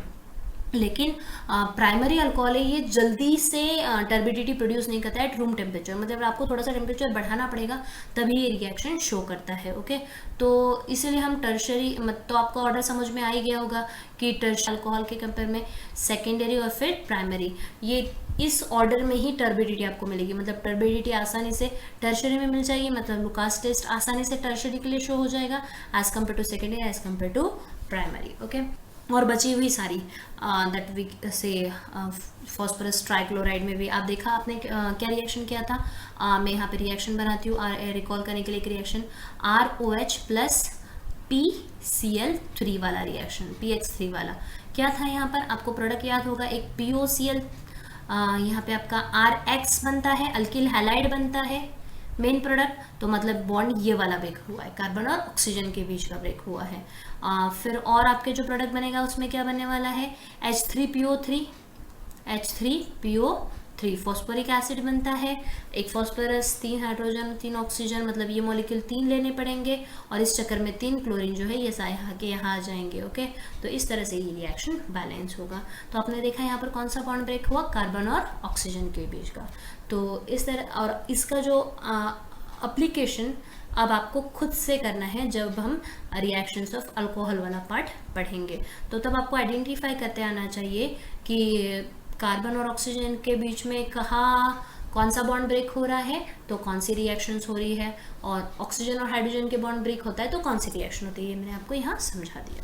Speaker 1: लेकिन प्राइमरी अल्कोहल है ये जल्दी से टर्बिडिटी प्रोड्यूस नहीं करता है एट रूम टेम्परेचर, मतलब आपको थोड़ा सा टेम्परेचर बढ़ाना पड़ेगा तभी ये रिएक्शन शो करता है। ओके, तो इसीलिए हम टर्शरी, तो आपको ऑर्डर समझ में आ ही गया होगा कि टर्शरी अल्कोहल के कंपेयर में सेकेंडरी और फिर प्राइमरी, ये इस ऑर्डर में ही टर्बिडिटी आपको मिलेगी। मतलब टर्बिडिटी आसानी से टर्शरी में मिल जाएगी, मतलब लुकास टेस्ट आसानी से टर्शरी के लिए शो हो जाएगा as compare to secondary, as compare to primary. Okay, और बची हुई सारी that we say phosphorus trichloride में भी आप देखा आपने क्या रिएक्शन किया था। मैं यहाँ पे रिएक्शन बनाती हूँ रिकॉल करने के लिए एक रिएक्शन ROH प्लस PCl3 वाला रिएक्शन, PX3 वाला क्या था यहाँ पर आपको प्रोडक्ट याद होगा, एक POCl, यहाँ पे आपका RX बनता है, अल्किल हैलाइड बनता है मेन प्रोडक्ट, तो मतलब बॉन्ड ये वाला ब्रेक हुआ है, कार्बन और ऑक्सीजन के बीच का ब्रेक हुआ है। फिर और आपके जो प्रोडक्ट बनेगा उसमें क्या बनने वाला है, H3PO3 फॉस्फोरिक एसिड बनता है, एक फॉस्फोरस 3 हाइड्रोजन 3 ऑक्सीजन, मतलब ये मॉलिक्यूल 3 लेने पड़ेंगे और इस चक्कर में 3 क्लोरीन जो है ये यहाँ आ जाएंगे। ओके, तो इस तरह से ये रिएक्शन बैलेंस होगा। तो आपने देखा यहाँ पर कौन सा बॉन्ड ब्रेक हुआ, कार्बन और ऑक्सीजन के बीच का। तो इस तरह, और इसका जो एप्लीकेशन अब आपको खुद से करना है जब हम रिएक्शंस ऑफ अल्कोहल वाला पार्ट पढ़ेंगे, तो तब आपको आइडेंटिफाई करते आना चाहिए कि कार्बन और ऑक्सीजन के बीच में कहाँ कौन सा बॉन्ड ब्रेक हो रहा है तो कौन सी रिएक्शंस हो रही है, और ऑक्सीजन और हाइड्रोजन के बॉन्ड ब्रेक होता है तो कौन सी रिएक्शन होती है, ये मैंने आपको यहाँ समझा दिया।